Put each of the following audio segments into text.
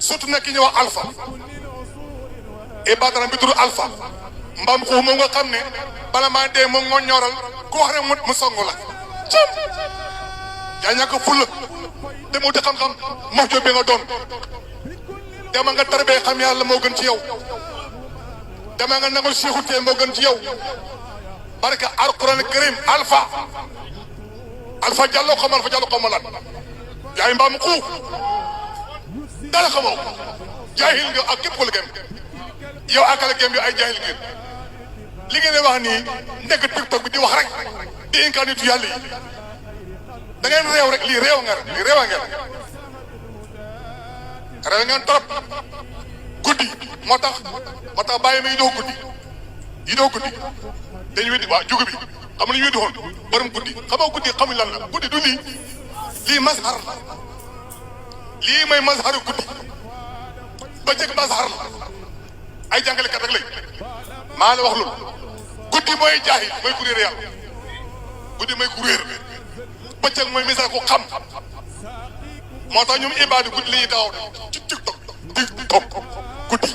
surtout nag ki ñuy wax alpha ibadara bi tudd alpha mbaam xuux moom nga xam ne bala maa dee moom moo ñoral ku wax rek mu songu la cam yaa ñàkk fulla dem uti xam-xam mox jo bi nga doon dama nga tarbee xam yàlla moo gën ci yow dama nga nangul Seexu tee moo gën ci yow barka alquran karim alpha jàlloo xam ma lan yaay mbaam xuux dara xamoo jaahil nga ak képp ku la gëm yow akala gëm yow ay jaahil ngeen li ngeen di wax nii nekk tiktok bi di wax rek di incarnitu yàlla yi da ngeen réew rek lii réew ngeen trop guddi moo tax bàyyi ma yi doo guddi dañu weddi waa jugu bi xam nga ñu weddi woon borom guddi xamoo guddi xamuñ lan la guddi du lii mazhar la lii mooy mazharu guddi bëccëg mazhar la ay jàngalekat rek lañ maa la wax lu guddi mooy jaahil mooy ku réer yàlla guddi mooy ku réer bëccëg mooy misal ku xam moo tax ñoom ibaadu guddi la ñuy daaw ci tiktok guddi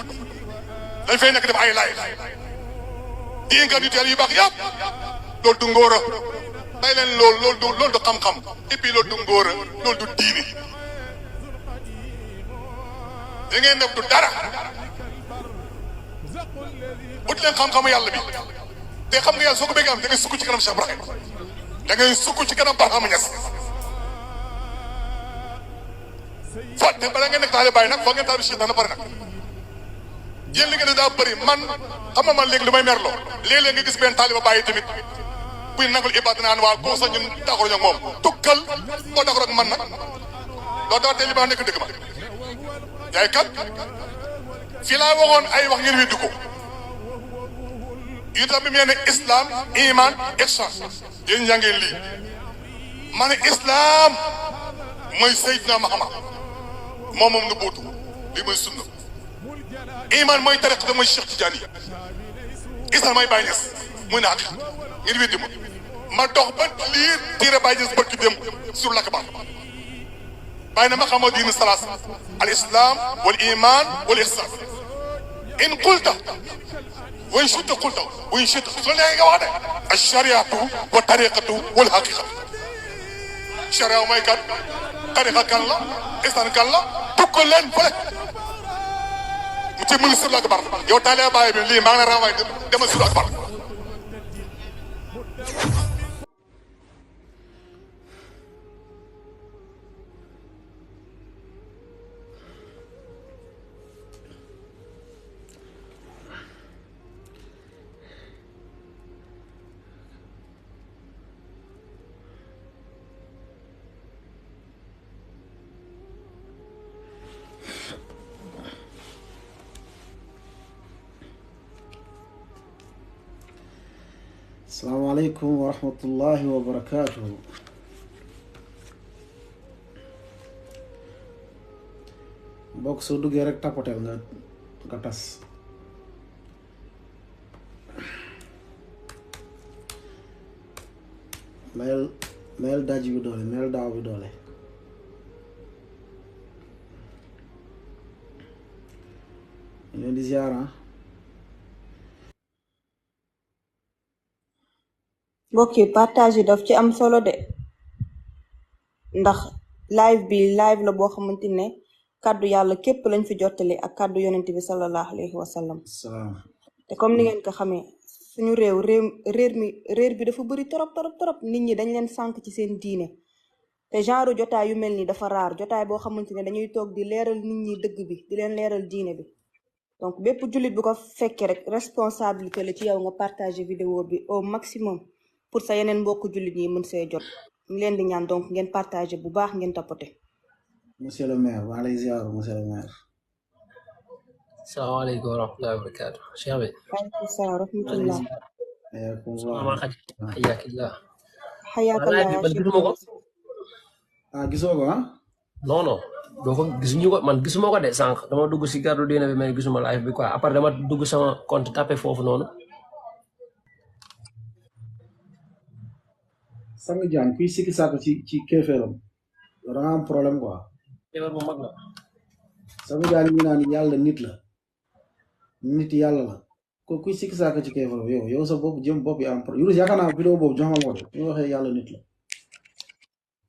dañ fay nekk def ay laay di incarnité yu baax yëpp loolu du ngóora day leen loolu du xam-xam et puis loolu du ngóora loolu du diine da ngeen def du dara ut leen xam-xamu yàlla bi te xam nga yàlla soo ko bëggee am da ngay sukk ci kanam Cheikh Ibrahim da ngay sukk ci kanam Barhama Niass fo te bala ngeen nekk taale bàyyi nag foo ngeen taal bi Cheikh dana pare nag yéen li ngeen di daa bëri man xam nga man léegi lu may merloo léeg-léeg nga gis benn taaliba bàyyi tamit buy nangul ibaad naan waa koo sax ñun d'accord ñoo moom tukkal boo d'accord ak man nag doo daw tey li ma nekk dëgg ma yaay kat fii laa waxoon ay wax ngeen weddi ko itam bi mu ne islam iman ihsan yéen yaa ngeen lii ma ne islam mooy Seydina Muhammad moom nga bootu lii mooy sunna iman mooy tariqa mooy Cheikh Tidiane islam mooy Baye Niass muy naat ngeen weddi ma dox ba lii tiire Baye Niass barki dem sur l'akbar bàyyi na ma xamoo diinu salaas al islam wal iman wal ihsan in qulta wa in shi'ta qulta wa in shi'ta soo nee nga wax de al shariatu wa tariqatu wal haqiqatu sharia mooy kan tariqa kan la ihsan kan la tukk leen fële mu ci mën sur l'akbar yow taalee bàyyi bi lii maa ngi lay renvoyé demal sur l'akbar السلام عليكم ورحمة الله وبركاته mbokk soo duggee rek tapotel nga tas mel daj bi doole mel daaw bi doole leen di ziara mbokk yi partage yi daf ci am solo de ndax live bi live la boo xamante ne kàddu yàlla képp lañ fi jottali ak kàddu yonent bi sallallahu alayhi wa sallam te comme ni ngeen ko xamee suñu réer bi dafa bëri torop nit ñi dañ leen sànk ci seen diine te genre jotaay yu mel ni dafa raar jotaay boo xamante ne dañuy toog di leeral nit ñi dëgg bi di leen leeral diine bi donc bépp jullit bu ko fekkee rek responsabilité la ci yow nga partager vidéo bi au maximum pour sa yeneen mbokku jullit yi mën see jot ñu leen di ñaan donc ngeen partager bu baax ngeen tapoter. monsieur le maire maa lay ziar monsieur le maire. salaamaaleykum wa rahmatullahi wa barakatuh cheikh bi. waaleykum salaam wa rahmatullah. xayakillah. xayakillah man gisuma ko. ah gisoo ko ah. non non doo ko gisuñu ko man gisuma ko de sànq dama dugg si gàddu diine bi mais gisuma live bi quoi après dama dugg sama compte tapé foofu noonu. sang jaan kuy sikki sàkk ci kéeféeram da nga am problème quoi. feebar bu mag la. sama gaal ñu naan yàlla nit la nit yàlla la ko kuy sikki saaka ci kay foofu yow sa bopp jëm bopp yi am pro Yunus yaakaar naa vidéo boobu jox nga ko de ñu waxee yàlla nit la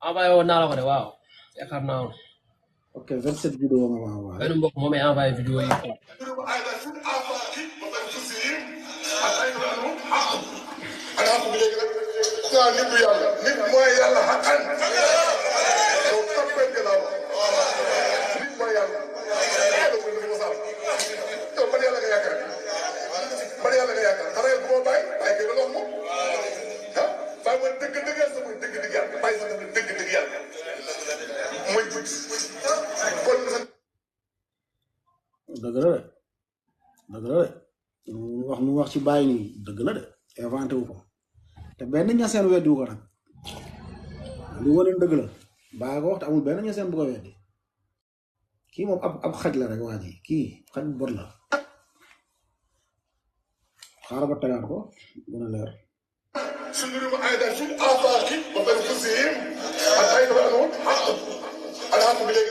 envoyé woon naa la ko de waaw yaakaar naa woon ok 27 vidéo nga ma envoyé benn mbokk moo may envoyé vidéo yi ko nit du yàlla nit mooy yàlla xaqan yow toppee nga laa wax nit mooy yàlla yow ban yàlla nga yaakaar ban yàlla nga yaakaar xanaa yow bu ma bàyyi bàyyi kay la wax moom ah bàyyi mooy dëgg-dëgg sa mooy dëgg-dëgg yàlla bàyyi sa dëgg-dëgg yàlla mooy jub kon dëgg la de wax nu wax ci bàyyi nii dëgg la de inventé wu ko te benn ñaseen weddi wu ko nag li waneen dëgg la baa ko wax te amul benn ñaseen bu ko weddi kii moom ab xaj la rek waa ji kii xaj bu bot la xaaral ba tegaat ko gën a leer سنريهم أيضا في الآفاق وبأنفسهم حتى يتبعون حق الحق بليك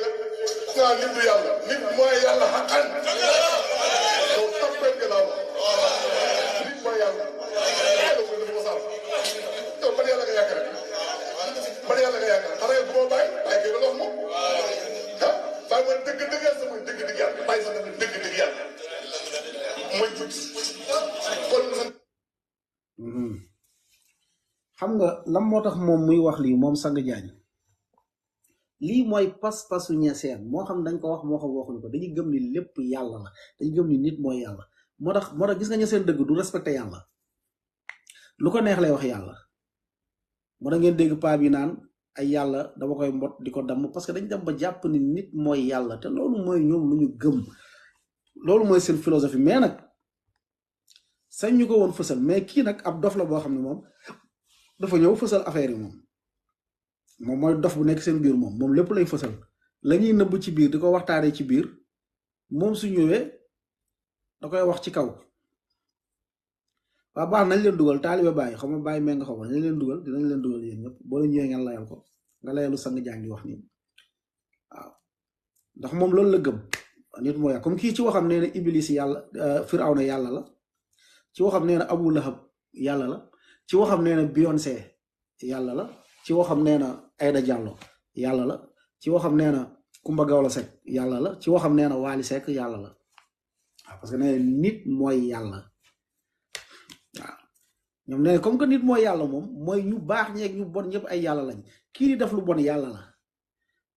نعم نبدو يلا نبدو ما يلا حقا لو تبقى كلام نبدو ما يلا هذا هو المصاب تو بدي يلا يا كريم بدي يلا يا كريم ترى يبغى باي باي كيلو لهم ها باي من دق دق يا سمي دق دق يا باي سمي دق دق يا ما يجوز xam nga lan moo tax moom muy wax lii moom Sang Jaañ lii mooy pas-pasu ñeseen moo xam dañ ko wax moo xam waxuñu ko dañuy gëm ni lépp yàlla la dañuy gëm ni nit mooy yàlla moo tax gis nga ñeseen dëgg du respecté yàlla lu ko neex lay wax yàlla moo tax ngeen dégg paa bi naan ay yàlla dama koy mbot di ko damm parce que dañ dem ba jàpp ni nit mooy yàlla te loolu mooy ñoom lu ñu gëm loolu mooy seen philosophie mais nag sañ ñu ko woon fësal mais kii nag ab dof la boo xam ne moom dafa ñëw fësal affaire yi moom mooy dof bu nekk seen biir moom lépp lay fësal la ñuy nëbb ci biir di ko waxtaanee ci biir moom su ñëwee da koy wax ci kaw waa baax nañ leen dugal taalibe bàyyi xam nga bàyyi mee nga xaw ma nañ leen dugal dinañ leen dugal yéen ñëpp boo leen ñëwee ngeen layal ko nga layalu Sang Jaañ di wax nii waaw ndax moom loolu la gëm nit mooy comme kii ci waxam nee na Iblis yàlla Firawna yàlla la ci waxam nee na Abu Lahab yàlla la ci waxam nee na Beyoncé yàlla la ci waxam nee na Aïda Diallo yàlla la ci waxam nee na Kumba Gawlo Seck yàlla la ci waxam nee na Wally Seck yàlla la waaw parce que nee na nit mooy yàlla waaw ñoom nee na comme que nit mooy yàlla moom mooy ñu baax ñeeg ñu bon ñëpp ay yàlla lañ kii di def lu bon yàlla la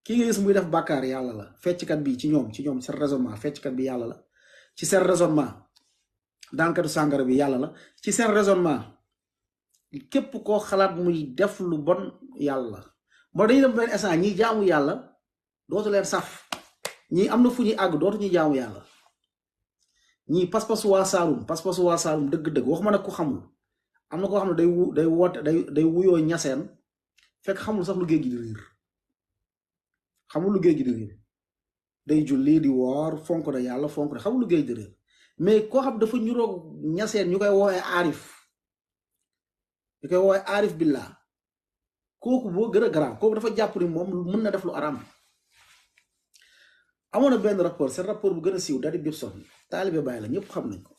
kii nga gis muy def bàkkaar yàlla la fecckat bi ci ñoom seen raisonnement fecckat bi yàlla la ci seen raisonnement daankatu sàngara bi yàlla la ci seen raisonnement képp koo xalaat muy def lu bon yàlla moo dañuy dem benn instant ñi jaamu yàlla dootu leen saf ñi am na fu ñuy àgg dootu ñuy jaamu yàlla ñii pas-pasu waa Saalum dëgg-dëgg waxuma nag ku xamul am na koo xam ne day woote day wuyoo ñaseen fekk xamul sax lu géej gi di riir xamul lu géej gi di riir day julli di woor fonk na yàlla fonk na xamul lu géej di riir mais koo xam dafa ñuroog ñaseen ñu koy woowee aarif billah kooku boo gën a garaaw kooku dafa jàpp ni moom mën na def lu aram amoon na benn rapport seen rapport bu gën a siiw Daddy Gibson taalibe Baay la ñëpp xam nañ ko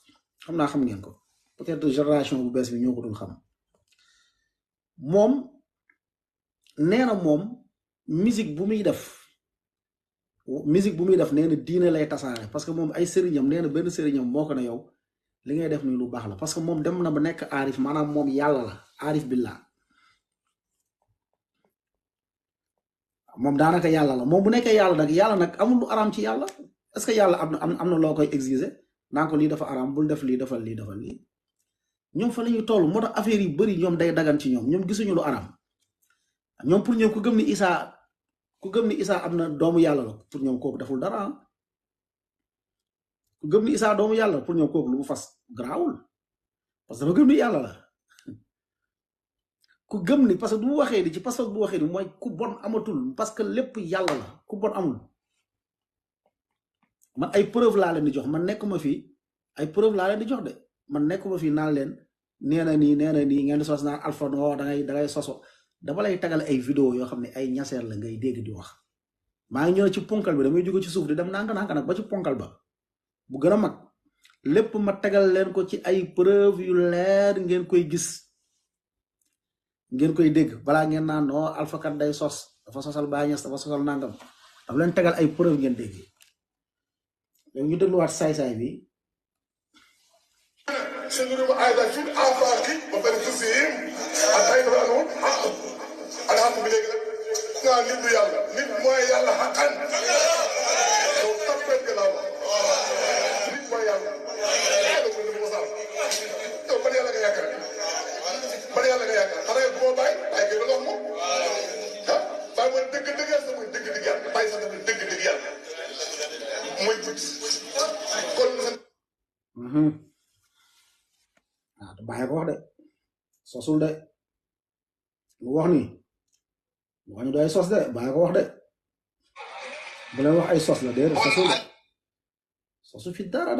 xam naa xam ngeen ko peut-être génération bu bees bi ñoo ko dul xam moom nee na moom musique bu muy def nee na diine lay tasaare parce que moom ay sëriñam nee na benn sëriñam moo ko ne yow li ngay def ni lu baax la parce que moom dem na ba nekk aarif maanaam moom yàlla la aarif billah moom daanaka yàlla la moom bu nekkee yàlla nag amul lu araam ci yàlla est-ce que yàlla am na loo koy exiger naa ko lii dafa araam bul def lii defal lii ñoom fa la ñuy toll moo tax affaire yu bari ñoom day dagan ci ñoom gisuñu lu araam ñoom pour ñoom ku gëm ni Isa am na doomu yàlla la pour ñoom kooku deful dara ku gëm ni Isa doomu yàlla pour ñoom kooku lu mu fas garaawul parce que dafa gëm ni yàlla la ku gëm ni parce que bu waxee di ci parce que bu waxee di mooy ku bon amatul parce que lépp yàlla la ku bon amul man ay preuve laa leen di jox man nekkuma fii ay preuve laa leen di jox de man nekkuma fii naan leen nee na nii ngeen di sos naan Alpha no dangay soso dama lay tagal ay vidéo yoo xam ne ay ñaseer la ngay dégg di wax maa ngi ñëw ci ponkal bi damay jóge ci suuf di dem nank nag ba ci ponkal ba bu gën a mag lépp ma tegal leen ko ci ay preuve yu leer ngeen koy gis ngeen koy dégg balaa ngeen naan non Alpha kat day sos dafa sosal Baye Niass dafa sosal nangam daf leen tegal ay preuve ngeen dégg léegi ñu dégluwaat saay-saay bi سنريد أيضا في الآفاق وبنفسهم حتى يدركوا حق الحق بليك نعم نبي يلا نبي ما يلا حقا لو تبت كلام نبي ما يلا هذا كل المصاب تو بدي يلا كيا كذا بدي يلا كيا كذا ترى يبغى باي باي كذا لهم ها باي من دك دك يا سمو دك دك يا باي سمو دك دك يا مو يبغى كل Baye ko wax de sosul de lu wax ni wax ñu doy sos de Baye ko wax de bu leen wax ay sos la de sosul de sosu fi dara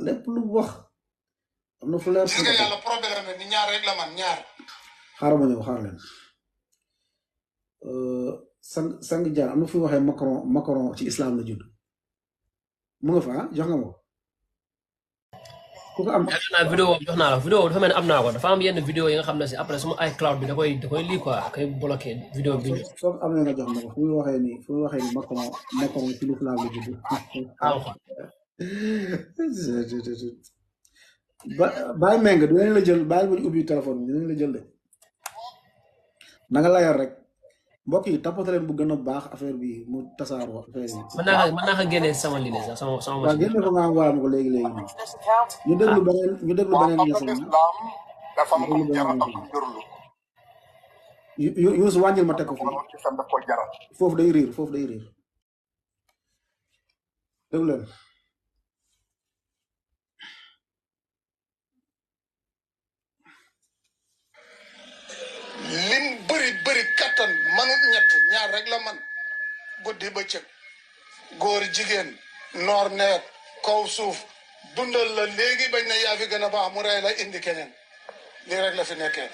lépp lu wax am na fu leer gis nga yàlla problème ni ñaar rek la man ñaar xaaral ma ñëw xaar leen sang jaar am na fu waxee Macron ci islam la judd mu nga fa jox nga ma ko am vidéo jox naa la vidéo dafa mel ne am naa ko dafa am yenn vidéo yi nga xam ne si après suma iCloud bi da koy lii quoi koy bloqué vidéo bi soo amee nga jox ma ko fu muy waxee ni Macron ci l'islam la judd bàyyi meng dinañ la jël bàyyi ba ñu ubbi téléphone bi dinañ la jël de na nga layal rek mbokk yi tapote leen bu gën a baax affaire bi mu tasaaroo affaire yi. mën naa ko génnee sama ligne sax sama waaw génne ko nga envoyé ma ko léegi ñu déglu beneen ñeseen Youssou wàññil ma teg ko fii foofu day riir déglu leen lim bëri kattan manut ñett ñaar rek la man guddi bëccëg góor jigéen noor nawet kaw suuf dundal la léegi bañ na yaa fi gën a baax mu rey la indi keneen lii rek la fi nekkee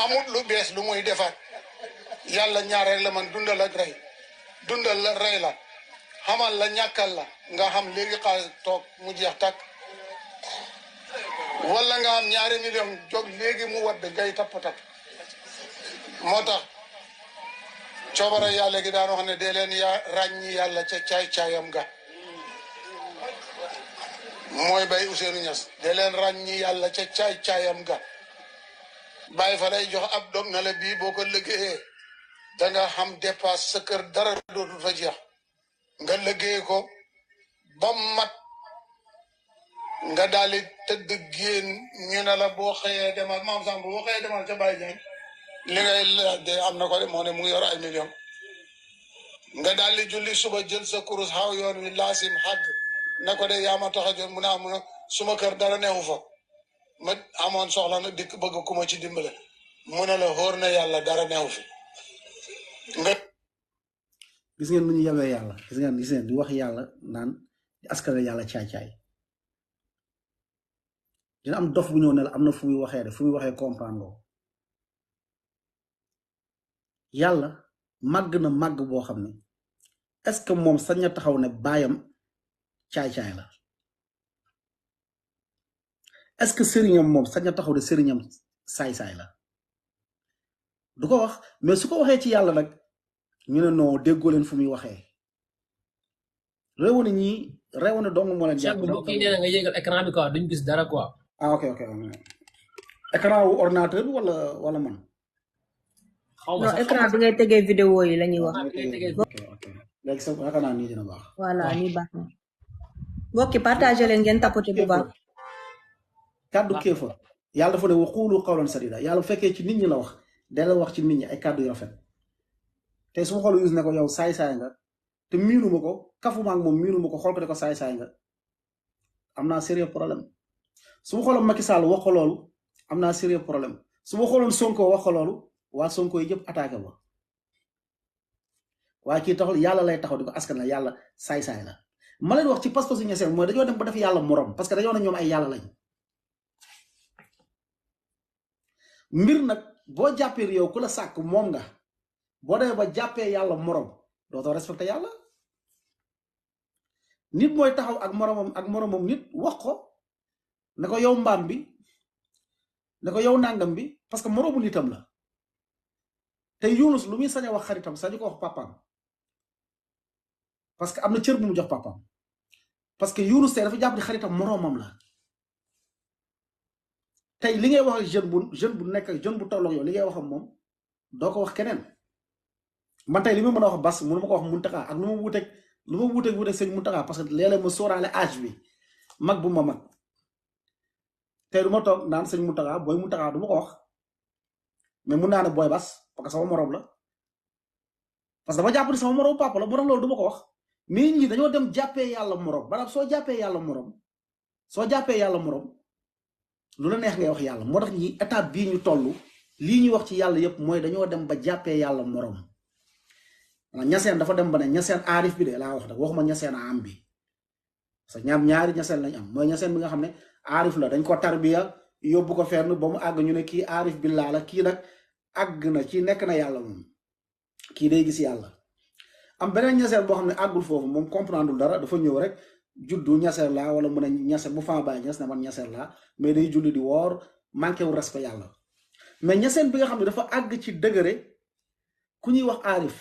amut lu bees lu muy defaat yàlla ñaar rek la man dundal ak rey dundal la rey la xamal la ñàkkal la nga xam léegi xaalis toog mu jeex tàkk wala nga am ñaari million jóg léegi mu wadd ngay tapp moo tax coobara yàlla gi daan wax ne dee leen ràññi yàlla ca caay-caayam ga mooy bay Ousseynou Niass dee leen ràññi yàlla ca caay-caayam ga bàyyi fa lay jox ab dog na la bii boo ko liggéeyee da nga xam dépasse sa kër dara dootul fa jeex nga liggéey ko ba mat nga daal di tëdd génn ñu ne la boo xëyee demal maam Samb boo xëyee demal ca Baye Diagne li ngay laaj de am na ko de moo ne mu ngi yor ay million nga daal di julli suba jël sa kurus xaw yoon wi laasim xàgg ne ko de yaa ma tax a jot mu ne am na suma kër dara neexu fa ma amoon soxla na dikk bëgg ku ma ci dimbale mu ne la xóor na yàlla dara neexu fi nga gis ngeen nu ñu yabee yàlla gis ngeen di wax yàlla naan di askale yàlla caay-caay dina am dof bu ñëw ne la am na fu muy waxee de fu muy waxee comprendre yàlla màgg na màgg boo xam ne est-ce que moom sañ na taxaw ne baayam caay-caay la est-ce que sëriñam moom sañ na taxaw ne sëriñam saay-saay la du ko wax mais su ko waxee ci yàlla nag ñu ne non déggoo leen fu muy waxee réew na ñii réew na dong moo leen jàpp kii nee na nga yéegal écran bi quoi duñ gis dara quoi ah ok écran wu ordinateur bi wala man non écran bi ngay tegee vidéo yi la ñuy wax. léegi sax yaakaar naa nii dina baax. voilà nii baax na. mbokki partagé leen ngeen tapoté bu baax. kàddu kéefa yàlla dafa ne wa quulu qawlan sadida yàlla bu fekkee ci nit ñi la wax dala wax ci nit ñi ay kàddu yu rafet te su ma xool use ne ko yow saay-saay nga te miinu ma ko kafuma ak moom miinu ma ko xool ko ne ko saay-saay nga am naa sérieux problème su ma xooloon Macky Sall wax ko loolu am naa sérieux problème su ma xooloon Sonko wax ko loolu waa Sonko yi yëpp attaqué ba waaye kii taxul yàlla lay taxaw di ko askan la yàlla saay-saay la ma leen wax ci pas-pasu ñeseen mooy dañoo dem ba def yàlla morom parce que dañoo ne ñoom ay yàlla lañ mbir nag boo jàppee yow ku la sàkk moom nga boo demee ba jàppee yàlla morom dootoo respecté yàlla nit mooy taxaw ak moromam nit wax ko ne ko yow mbaam bi ne ko yow nangam bi parce que moromu nitam la te Yunus lu muy sañ a wax xaritam sañu ko wax papaam parce que am na cër bu mu jox papaam parce que Yunus tey dafa jàpp ni xaritam moromam la tey li ngay wax ak jeune bu nekk jeune bu tolloog yow li ngay wax ak moom doo ko wax keneen man tey li ma mën a wax Bas mënu ma ko wax Muntaka ak lu ma wuuteeg sëñ Muntaka parce que léeg-léeg ma sóoraale âge bi mag bu ma mag tey du ma toog naan sëñ Muntaka booy Muntaka du ma ko wax mais mun naa ne booy Bas parce que sama morom la parce que dama jàpp ni sama morom papa la bu tax loolu du ma ko wax mais ñi dañoo dem jàppee yàlla morom maanaam soo jàppee yàlla morom lu la neex ngay wax yàlla moo tax ñi étape bii ñu toll lii ñuy wax ci yàlla yëpp mooy dañoo dem ba jàppee yàlla morom ñaseen dafa dem ba ne ñaseen aarif bi de laa wax nag waxuma ñaseen am bi parce que ñaari ñaseen lañ am mooy ñaseen bi nga xam ne aarif la dañ ko tarbiya yóbbu ko fenn ba mu àgg ñu ne kii aarif billaa la kii nag àgg na ci nekk na yàlla moom kii day gis yàlla am beneen ñaseen boo xam ne àggul foofu moom comprendre dara dafa ñëw rek juddu ñaseen laa wala mu ne ñaseen bu faa bàyyi ñas ne man ñaseen laa mais day julli di woor manqué wu respect yàlla mais ñaseen bi nga xam ne dafa àgg ci dëgëre ku ñuy wax aarif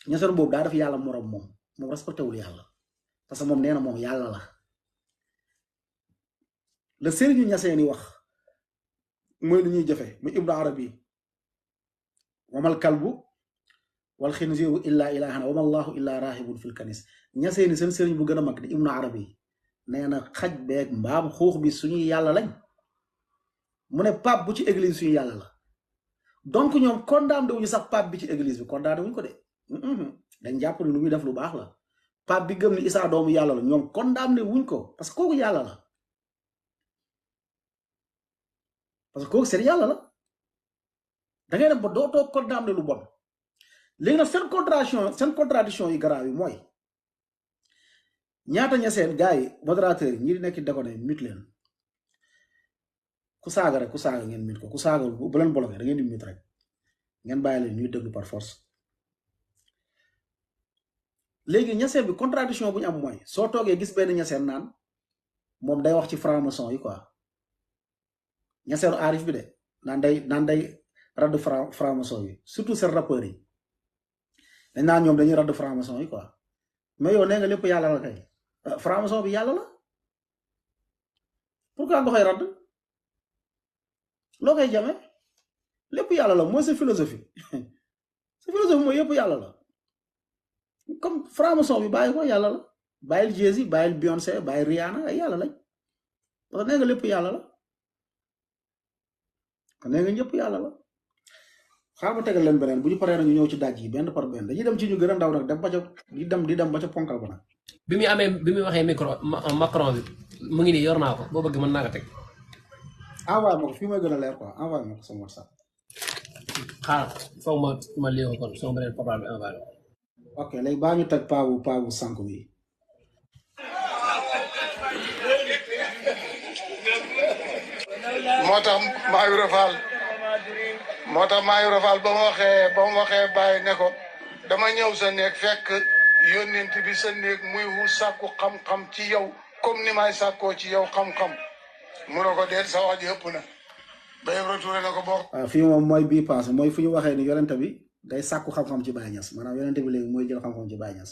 ñaseen boobu daa def yàlla morom moom respecté wul yàlla parce que moom nee na moom yàlla la le sëriñu ñaseen yi wax mooy lu ñuy jëfe mu Ibnu Arabi wamal kalbu wal xinziiru illa ilahan wama allahu illa rahibun fil kanis ñaseeni seen sëriñ bu gën a mag di Ibnu Arabi nee na xaj beeg mbaam xuux bi suñuy yàlla lañ mu ne pape bu ci église suñu yàlla la donc ñoom condamné wuñu sax pape bi ci église bi condamné wuñ ko de dañ jàpp ne lu muy def lu baax la pape bi gëm ni Isaa doomu yàlla la ñoom condamné wuñ ko parce que kooku yàlla la parce que kooku seen yàlla la da ngay dem ba dootoo condamné lu bon léegi nag seen contradiction yi garaaw yi mooy ñaata ñaseen gars yi modérateur yi ñi di nekk déconné mit leen ku saaga rek ku saaga ngeen mit ko ku saaga bu leen bloqué da ngeen di mit rek ngeen bàyyi leen ñuy déglu par force léegi ñaseen bi contradiction bu ñu am mooy soo toogee gis benn ñaseen naan moom day wax ci franc-maçon yi quoi ñaseenu aarif bi de naan day radd franc-maçon yi surtout seen rappeurs yi dañ naan ñoom dañuy radd franc-maçon yi quoi mais yow nee nga lépp yàlla la kay franc-maçon bi yàlla la pourquoi nga koy radd loo koy jame lépp yàlla la mooy sa philosophie sa philosophie mooy yëpp yàlla la comme franc-maçon bi bàyyi ko yàlla la bàyyil Jay-Z bàyyil Beyoncé bàyyil Rihanna ay yàlla lañ parce que nee nga lépp yàlla la nee nga ñëpp yàlla la xaar ma tegal leen beneen bu ñu paree nañu ñëw ci daj yi benn par benn dañuy dem ci ñu gën a ndaw nag dem ba ca di dem ba ca ponkal ba nag bi muy waxee micro Macron bi mu ngi nii yor naa ko boo bëgg mën naa ko teg envoyé ma ko fii mooy gën a leer quoi envoyé ma ko sama WhatsApp xaar foog ma lii ko kon sama beneen portable bi envoyé ok léegi baa ñu teg paawu sànq bi moo tax maayu rafal ba mu waxee bàyyi ne ko dama ñëw sa néeg fekk yónnent bi sa néeg muy wu sàkku xam-xam ci yow comme ni may sàkkoo ci yow xam-xam mu ne ko deet sa wax ji ëpp na ba yëpp retourné na ko bokk waaw fii moom mooy bii passé mooy fu ñu waxee ni yonente bi day sàkku xam-xam ci Baay Ñas maanaam yonente bi léegi mooy jël xam-xam ci Baay Ñas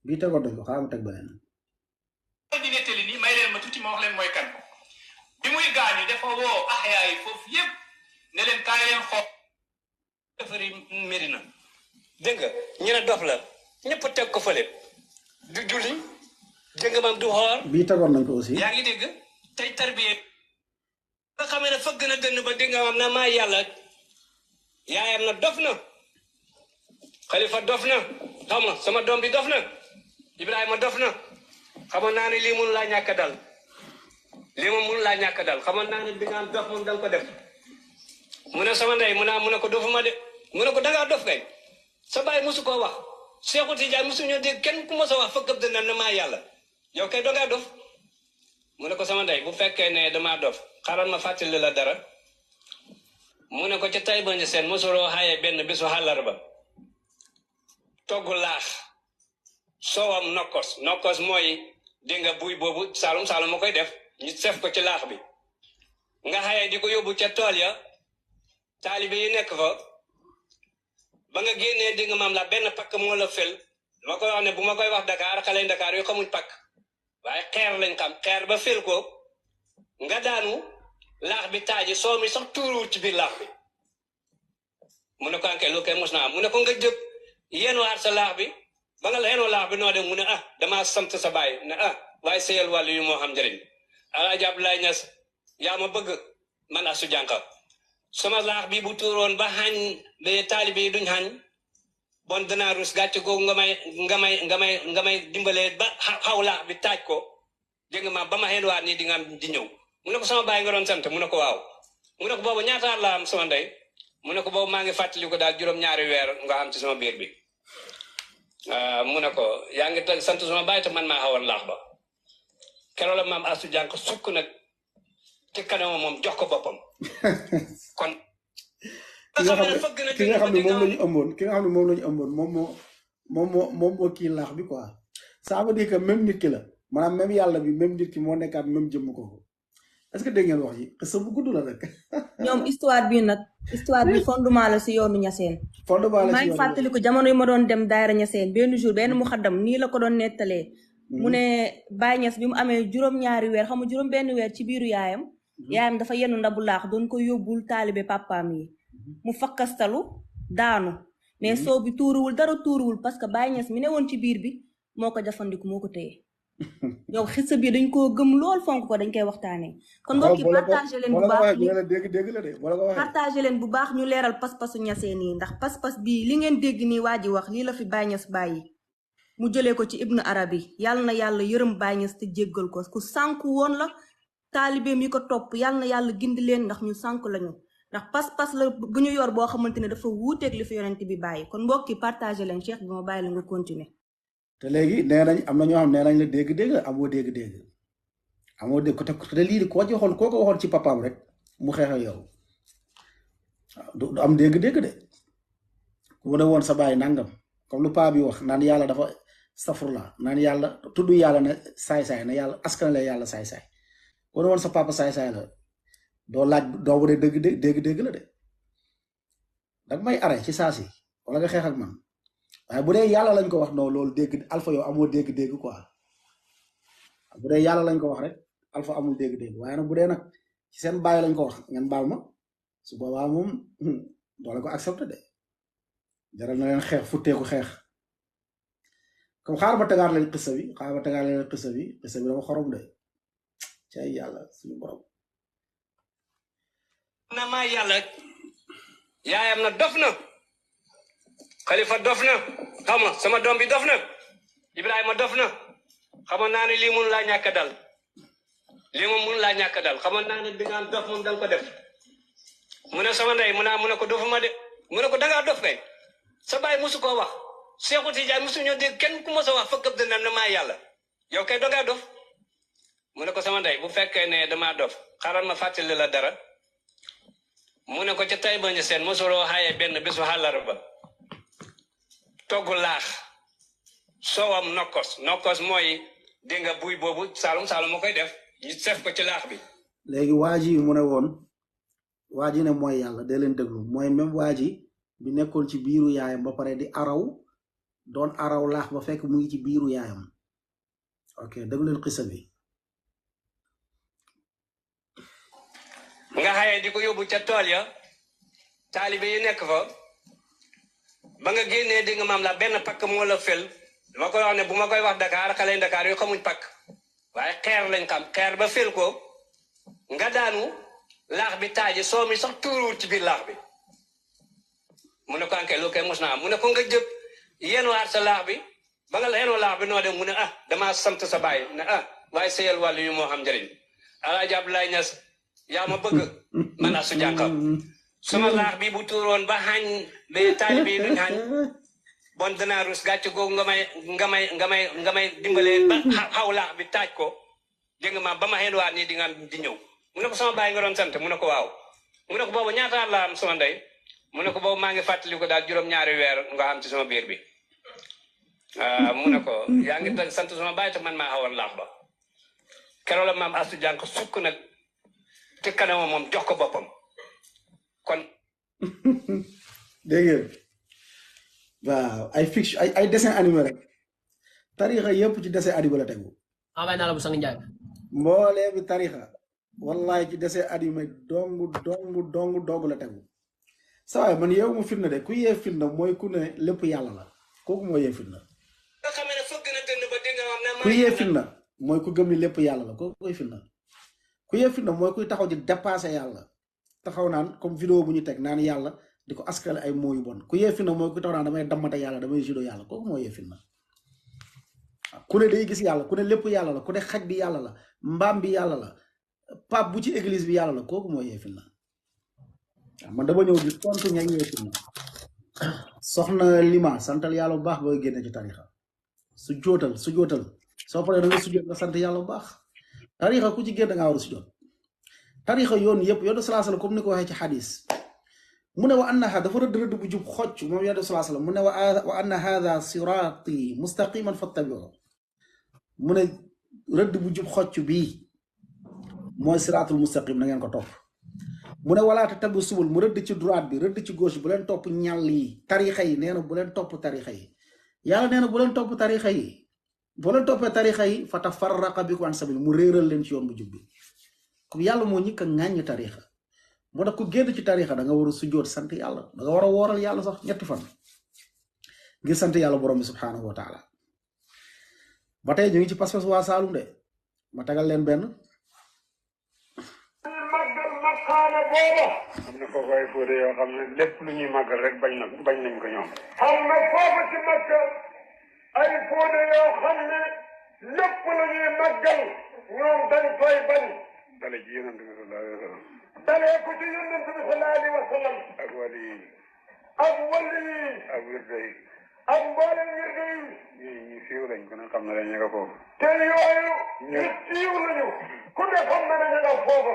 bii tegoon dañ ko xaaral ma teg beneen di nettali nii may leen ma tuuti ma wax leen mooy kan bi muy gaañu dafa woo axyaa yi foofu yëpp ne leen kaay leen xool defari Medina dégg nga ñu ne dof la ñëpp teg ko fële du julli dégg nga maam du xoor bii tegoon nañ ko aussi yaa ngi dégg tey tarbiye nga xamee ne fëgg na dënn ba dégg nga maam na maa yàlla yaayam na dof na xalifa dof na xam nga sama doom bi dof na Ibrahima dof na xamoon naa ne lii mënu laa ñàkk dal lii moom mënu laa ñàkk dal xamoon naa ne bi nga dof moom danga ko def mu ne sama ndey mu ne ko dofuma de mu ne ko dangaa dof kay sa baay mosu koo wax Seexu Tijaan mosu ñoo dégg kenn ku mos a wax fëggab dënn na maa yàlla yow kay dangaa dof mu ne ko sama ndey bu fekkee ne damaa dof xaaral ma fàttali la dara mu ne ko ca tay bañ seen mosuloo xaye benn bisu àllarba togg laax soowam nokkos mooy dégg nga buy boobu saalum ma koy def ñu sef ko ci laax bi nga xaye di ko yóbbu ca tool ya taalibe yi nekk fa ba nga génnee dégg nga maam la benn pakk moo la fel ma koy wax ne bu ma koy wax Dakar xale Dakar yu xamuñ pakk waaye xeer lañ xam xeer ba fel ko nga daanu laax bi taaji soo mi sax tuuruwul ci biir laax bi mu ne ko anke lu koy mos naa mu ne ko nga jëpp yéen waat sa laax bi ba nga yéenoo laax bi noo dem mu ne damaa sant sa baay ne waaye seyal wàllu yu moo xam njëriñ Alaaji Abdoulaye Niass yaa ma bëgg man Astou Diankha sama laax bi bu tuuroon ba xañ ba taalibe yi duñ xañ bon danaa rus gàcce googu nga may dimbalee ba xaw laax bi taaj ko dégg nga ma ba ma xeen waat nii di ñëw mu ne ko sama baay nga doon sant mu ne ko waaw mu ne ko boobu ñaataar laa am sama ndey mu ne ko boobu maa ngi fàttali ko daal juróom-ñaari weer nga am ci sama biir bi mu ne ko yaa ngi sant sama baay te man maa xawoon laax ba keroog la maam Astou Diankha sukk nag ci kanam moom jox ko boppam kon ki nga xam ne moom la ñu ëmboon moom moo kii laax bi quoi ça veut dire que même nit ki la maanaam même yàlla bi même nit ki moo nekkaat même jëmm ko est-ce que dégg ngeen wax ji xësa bu gudd la rek ñoom histoire bi fondement la si yoonu Ñaseen maa ngi fàttaliku jamono yi ma doon dem daayira Ñaseen benn jour benn mu xaddam nii la ko doon nettalee mu ne Baye Niass bi mu amee juróom-ñaari weer xam nga juróom benn weer ci biiru yaayam dafa yenu ndabu laax doon ko yóbbul taalibe papaam yi mu fakkastalu daanu mais soo bi tuuruwul dara tuuruwul parce que Baye Niass mi ne woon ci biir bi moo ko jafandiku moo ko téye yow xisa bi dañ koo gëm lool fonk ko dañ koy waxtaanee kon mbokki partagé leen bu baax partagé leen bu baax ñu leeral pas-pasu Ñaseen yi ndax pas-pas bii li ngeen dégg nii waa ji wax lii la fi Baye Niass bàyyi mu jëlee ko ci Ibnu Arabi yàlla na yàlla yërëm Baye Niass te jéggal ko ku sànku woon la taalibeem yi ko topp yàlla na yàlla gindi leen ndax ñu sànku lañu ndax pas-pas la bu ñu yor boo xamante ne dafa wuuteeg li fi yonent bi bàyyi kon mbokki partagé leen Cheikh bi ma bàyyi la nga continuer te léegi nee nañ am na ñoo xam nee nañ la dégg-dégg amoo dégg-dégg te lii koo ci waxoon koo ko waxoon ci papaam rek mu xeex ak yow waaw du am dégg-dégg de ku mu ne woon sa baay nangam comme lu paa bi wax naan yàlla dafa safurla naan yàlla tudd yàlla ne saay-saay na yàlla askanale yàlla saay-saay ku ne woon sa papa saay-saay la doo laaj doo bu dee dégg-dégg la de danga may are ci saa si wala nga xeex ak man waaye bu dee yàlla lañ ko wax non loolu dégg alpha yow amoo dégg-dégg quoi bu dee yàlla lañ ko wax rek alpha amul dégg-dégg waaye nag bu dee nag ci seen bàyyi lañ ko wax ngeen baal ma su boobaa moom doole ko accepté de jaral na leen xeex futteeku xeex comme xaar ma tegaat leen xissa bi xissa bi dama xorom de ci ay yàlla suñu borom na maa yàlla yaayam na dof na Khalifa dof na xam nga sama doom bi dof na Ibrahima dof na xamoon naa ne lii mun laa ñàkk dal lii moom mun laa ñàkk dal xamoon naa ne di nga dof moom danga ko def mu ne sama ndey mu ne ko dofuma de mu ne ko dangaa dof kay sa baay musu koo wax Seexu Tijaan musu ñoo dégg kenn ku mos a wax fa këpp dina ne maa yàlla yow kay dangaa dof mu ne ko sama ndey bu fekkee ne damaa dof xaaral ma fàttali la dara mu ne ko ca tay bañ seen mosuloo xaayee benn bésu àllarba togg laax soowam nokkos mooy dégg nga buy boobu saalum ma koy def ñu sef ko ci laax bi léegi waa ji mu ne woon waa ji ne mooy yàlla dee leen déglu mooy même waa ji bi nekkoon ci biiru yaayam ba pare di doon araw laax ba fekk mu ngi ci biiru yaayam ok déglu leen xisa bi nga xaye di ko yóbbu ca tool ya taalibe yi nekk fa ba nga génnee di nga maam la benn pakk moo la fel dama koy wax ne bu ma koy wax Dakar xale Dakar yu xamuñ pakk waaye xeer lañ xam xeer ba fel ko nga daanu laax bi taaji soo mi sax tuuruwul ci biir laax bi mu ne ko anke lu koy mos naa mu ne ko nga jëpp yéen waat sa laax bi ba nga yéenoo laax bi noo dem mu ne damaa sant sa baay ne waaye seyal wàllu yu moo xam njëriñ Alaaji Abdoulaye Niass yaa ma bëgg man Astou Diankha sama laax bi bu tuuroon ba xañ ba taalibe yi duñ xañ bon danaa rus gàcce googu nga may dimbalee ba xaw laax bi taaj ko dégg nga ma ba ma xeen waat nii di ñëw mu ne ko sama baay nga doon sant mu ne ko waaw mu ne ko boobu ñaataar laa am sama ndey mu ne ko boobu maa ngi fàttali ko daal juróom-ñaari weer nga am ci sama biir bi mu ne ko yaa ngi sant sama baay te man maa xawoon laax ba keroog la maam Astu Jànk sukk nag ci kanamam moom jox ko boppam kon dégg ngeen waaw ay fiction ay dessin animé rek tarixa yëpp ci dessin animé la tegu envoyé naa la bu sang njaay mboolee bi tarixa wallahi ci dessin animé dong la tegu sawaay man yow mu fitna de ku yee fitna mooy ku ne lépp yàlla la kooku moo yee fitna nga xamee ne fëgg na gën ba dégg nga wax ne ku yee fitna mooy ku gëm ni lépp yàlla la kooku koy fitna ku yee fitna mooy kuy taxaw di dépassé yàlla taxaw naan comme vidéo bu ñu teg naan yàlla di ko askale ay mooyu bon ku yee fitna mooy ku taxaw naan damay dammate yàlla damay judo yàlla kooku moo yee fitna ku ne day gis yàlla ku ne lépp yàlla la ku ne xaj bi yàlla la mbaam bi yàlla la pap bu ci église bi yàlla la kooku moo yee fitna waaw man dama ñëw di tontu ña yee fitna soxna lima santal yàlla bu baax booy génne ci tarixa su jootal soo paree da nga sujjoot nga sant yàlla bu baax tarixa ku ci génn da ngaa war a sujjoot tarixa yoon yëpp yoonu salaa salaam comme ni ko waxee ci xadis mu ne wa annaha dafa rëdd bu jub xocc moom yoonu salaa salaam mu ne wa anna hadha sirati mustaqiman fattabiu mu ne rëdd bu jub xocc bii mooy siratul mustaqim na ngeen ko topp mu ne walaata tabu subul mu rëdd ci droite bi rëdd ci gauche bu leen topp ñàll yi tarixa yi nee na bu leen topp tarixa yi yàlla nee na bu leen topp tarixa yi boo leen toppee tarixa yi fa tafarraqa bikum an sabil mu réeral leen ci yoon bu jub bi comme yàlla moo ñëkk a ŋàññ tarixa moo tax ku génn ci tarixa da nga war a sujjoot sant yàlla da nga war a wooral yàlla sax ñetti fan ngir sant yàlla borom bi subhanahu wa taala ba tey ñu ngi ci pas-pas waa Saalum de ma tagal leen benn maqaama booba am na foofu ay fóode yoo xam ne lépp lu ñuy màggal rek bañ nañ ko ñoom am na foofu ci Makka ay fóode yoo xam ne lépp lu ñuy màggal ñoom dañ koy bañ dale ci yonent bi sallallahu alayhi wa sallam dalee ko ci yonent bi sallallahu alayhi wa sallam ak wali yi ak wirde yi ak mboolem wirde yi ñu siiw lañ ko ne xam ne dañ ña nga foofu te yooyu ñu siiw lañu ku ne xam ne dañ ña nga foofu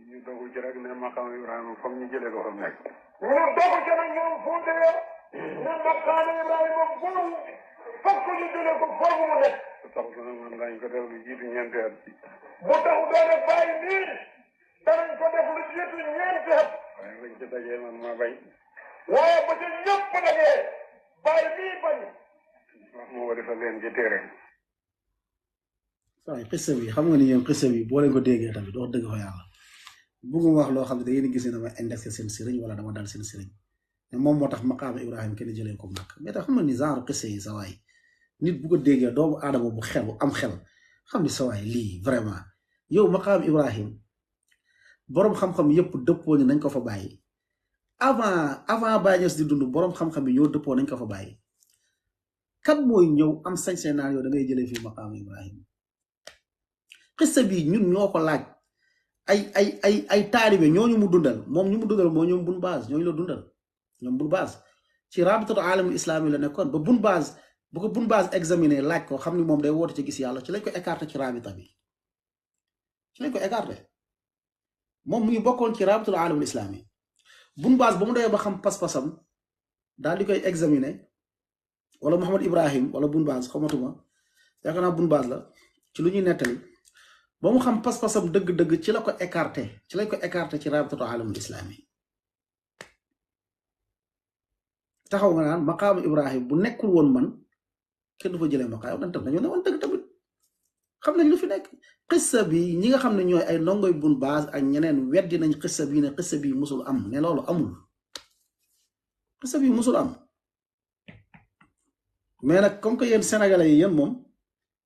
ñu dogu ci rek ne maqaam Ibrahima comme ñu jëlee ko fa mu nekk. ñu dogu ci nag ñoom Fuuta ne maqaam Ibrahima boobu fokk ñu jëlee ko foofu mu nekk. bu taxut nag man dañ ko def lu jiitu ñeenti at. bu taxut doon def bàyyi nii danañ ko def lu jiitu ñeenti at. waaye bañ ci dajee man maa bañ. waaye ba ci ñëpp dajee bàyyi nii bañ. wax mu war a defal leen ci téere. waaye xissa bi xam nga ni yéen xissa bi boo leen ko déggee tamit wax dëgg fa yàlla. bëgguma wax loo xam ne da ngeen gis ne dama indexé seen sëriñ wala dama dal seen sëriñ mais moom moo tax maqaama Ibrahima kenn jëlee ko nag mais tax xam nga ni genre xisse yi sa waay nit bu ko déggee doomu aadama bu xel am xel xam ni sa waay lii vraiment yow maqaama Ibrahima boroom xam-xam yëpp dëppoo ni nañ ko fa bàyyi avant Baye Niass di dund boroom xam-xam yi ñoo dëppoo nañ ko fa bàyyi kan mooy ñëw am sañ-sañ naan yow da ngay jëlee fii maqaama Ibrahima xisse bi ñun ñoo ko laaj. ay taalibe ñooñu mu dundal moom ñu mu dundal moo ñoom bun base ñooñu la dundal ñoom bun base ci rabitatu alamul islami la nekkoon ba bun base bu ko bun base examiné laaj ko xam ni moom day woote ci gis yàlla ci lañ ko écarté ci rabita bi ci lañ ko écarté moom mu ngi bokkoon ci rabitatu alamul islami bun base ba mu doyee ba xam pas-pasam daal di koy examiné wala Mouhamad Ibrahim wala bun base xamatuma yaakaar naa bun base la ci lu ñuy nettali ba mu xam pas-pasam dëgg-dëgg ci la ko écarté ci lañ ko écarté ci rabitatu alamul islami taxaw nga naan maqaamu Ibrahim bu nekkul woon man kenn du fa jëlee maqaam dan tam dañoo ne woon dëgg tamit xam nañ lu fi nekk xissa bi ñi nga xam ne ñooy ay ndongoy bun base ak ñeneen weddi nañ xissa bi ne xissa bi musul am ne loolu amul xissa bi musul am mais nag comme que yéen sénégalais yi yéen moom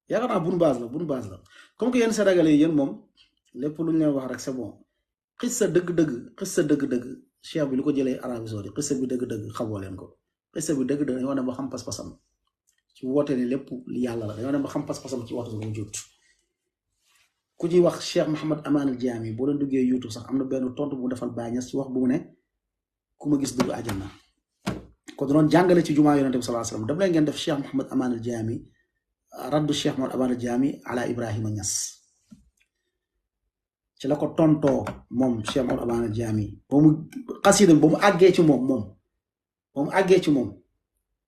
yaakaar naa bun base la comme que yéen sénégalais yi yéen moom lépp lu ñu leen wax rek c'est bon xissa dëgg-dëgg cheikh bi lu ko jëlee Arabie Saoudite xissa bi dëgg-dëgg xamoo leen ko xissa bi dëgg-dëgg dañoo dem ba xam pas-pasam ci woote ne lépp li yàlla la dañoo dem ba xam pas-pasam ci waxtu bu jut ku ñuy wax Cheikh Mouhamad Aman al Jami boo leen duggee YouTube sax am na benn tontu bu mu defal Baye Niass ci wax bu mu ne ku ma gis dugg àjjana ko doon jàngale ci jumaa yonente bi sallallahu alayhi wasallam daf leen ngeen def Cheikh Mouhamad Aman al Jami raddu Cheikh Mouhamad Aman al Jami ala Ibrahima Niass ci la ko tontoo moom Cheikh Mouhamad Aman al Jami ba mu xasida ba mu àggee ci moom ba mu àggee ci moom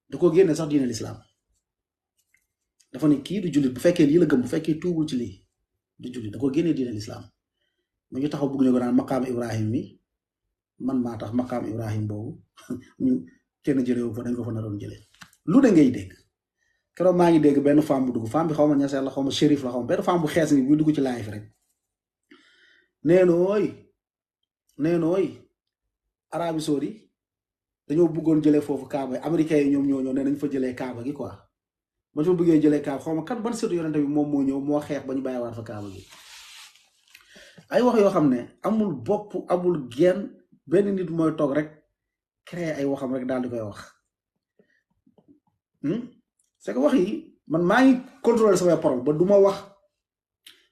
da ko génne sax diine l'islam dafa ne kii du jullit bu fekkee lii la gëm bu fekkee tuubul ci lii du jullit da ko génnee diine lislaam mu ñu taxaw bëgg ñu ko naan maqaam Ibrahim mi man maa tax maqaam Ibrahim boobu ñu kenn jëlewu fa dañ ko fa naroon jëlee lu ne ngay dégg keroog maa ngi dégg benn femme bu dugg femme bi xaw ma ñaseel la xaw ma shérif la xaw ma benn femme bu xees ni buy dugg ci live rek nee nooy Arabie Saoudi dañoo bëggoon jëlee foofu kaaba américains yi ñoom ñoo ñëw ne nañ fa jëlee kaaba gi quoi ba fa bëggee jëlee kaaba xaw ma kan ban sëtu yonente bi moom moo ñëw moo xeex ba ñu bàyyiwaat fa kaaba gi ay wax yoo xam ne amul bopp amul genn benn nit mooy toog rek créer ay waxam rek daal di koy wax c'est que wax yi man maa ngi contrôler samay parole ba du ma wax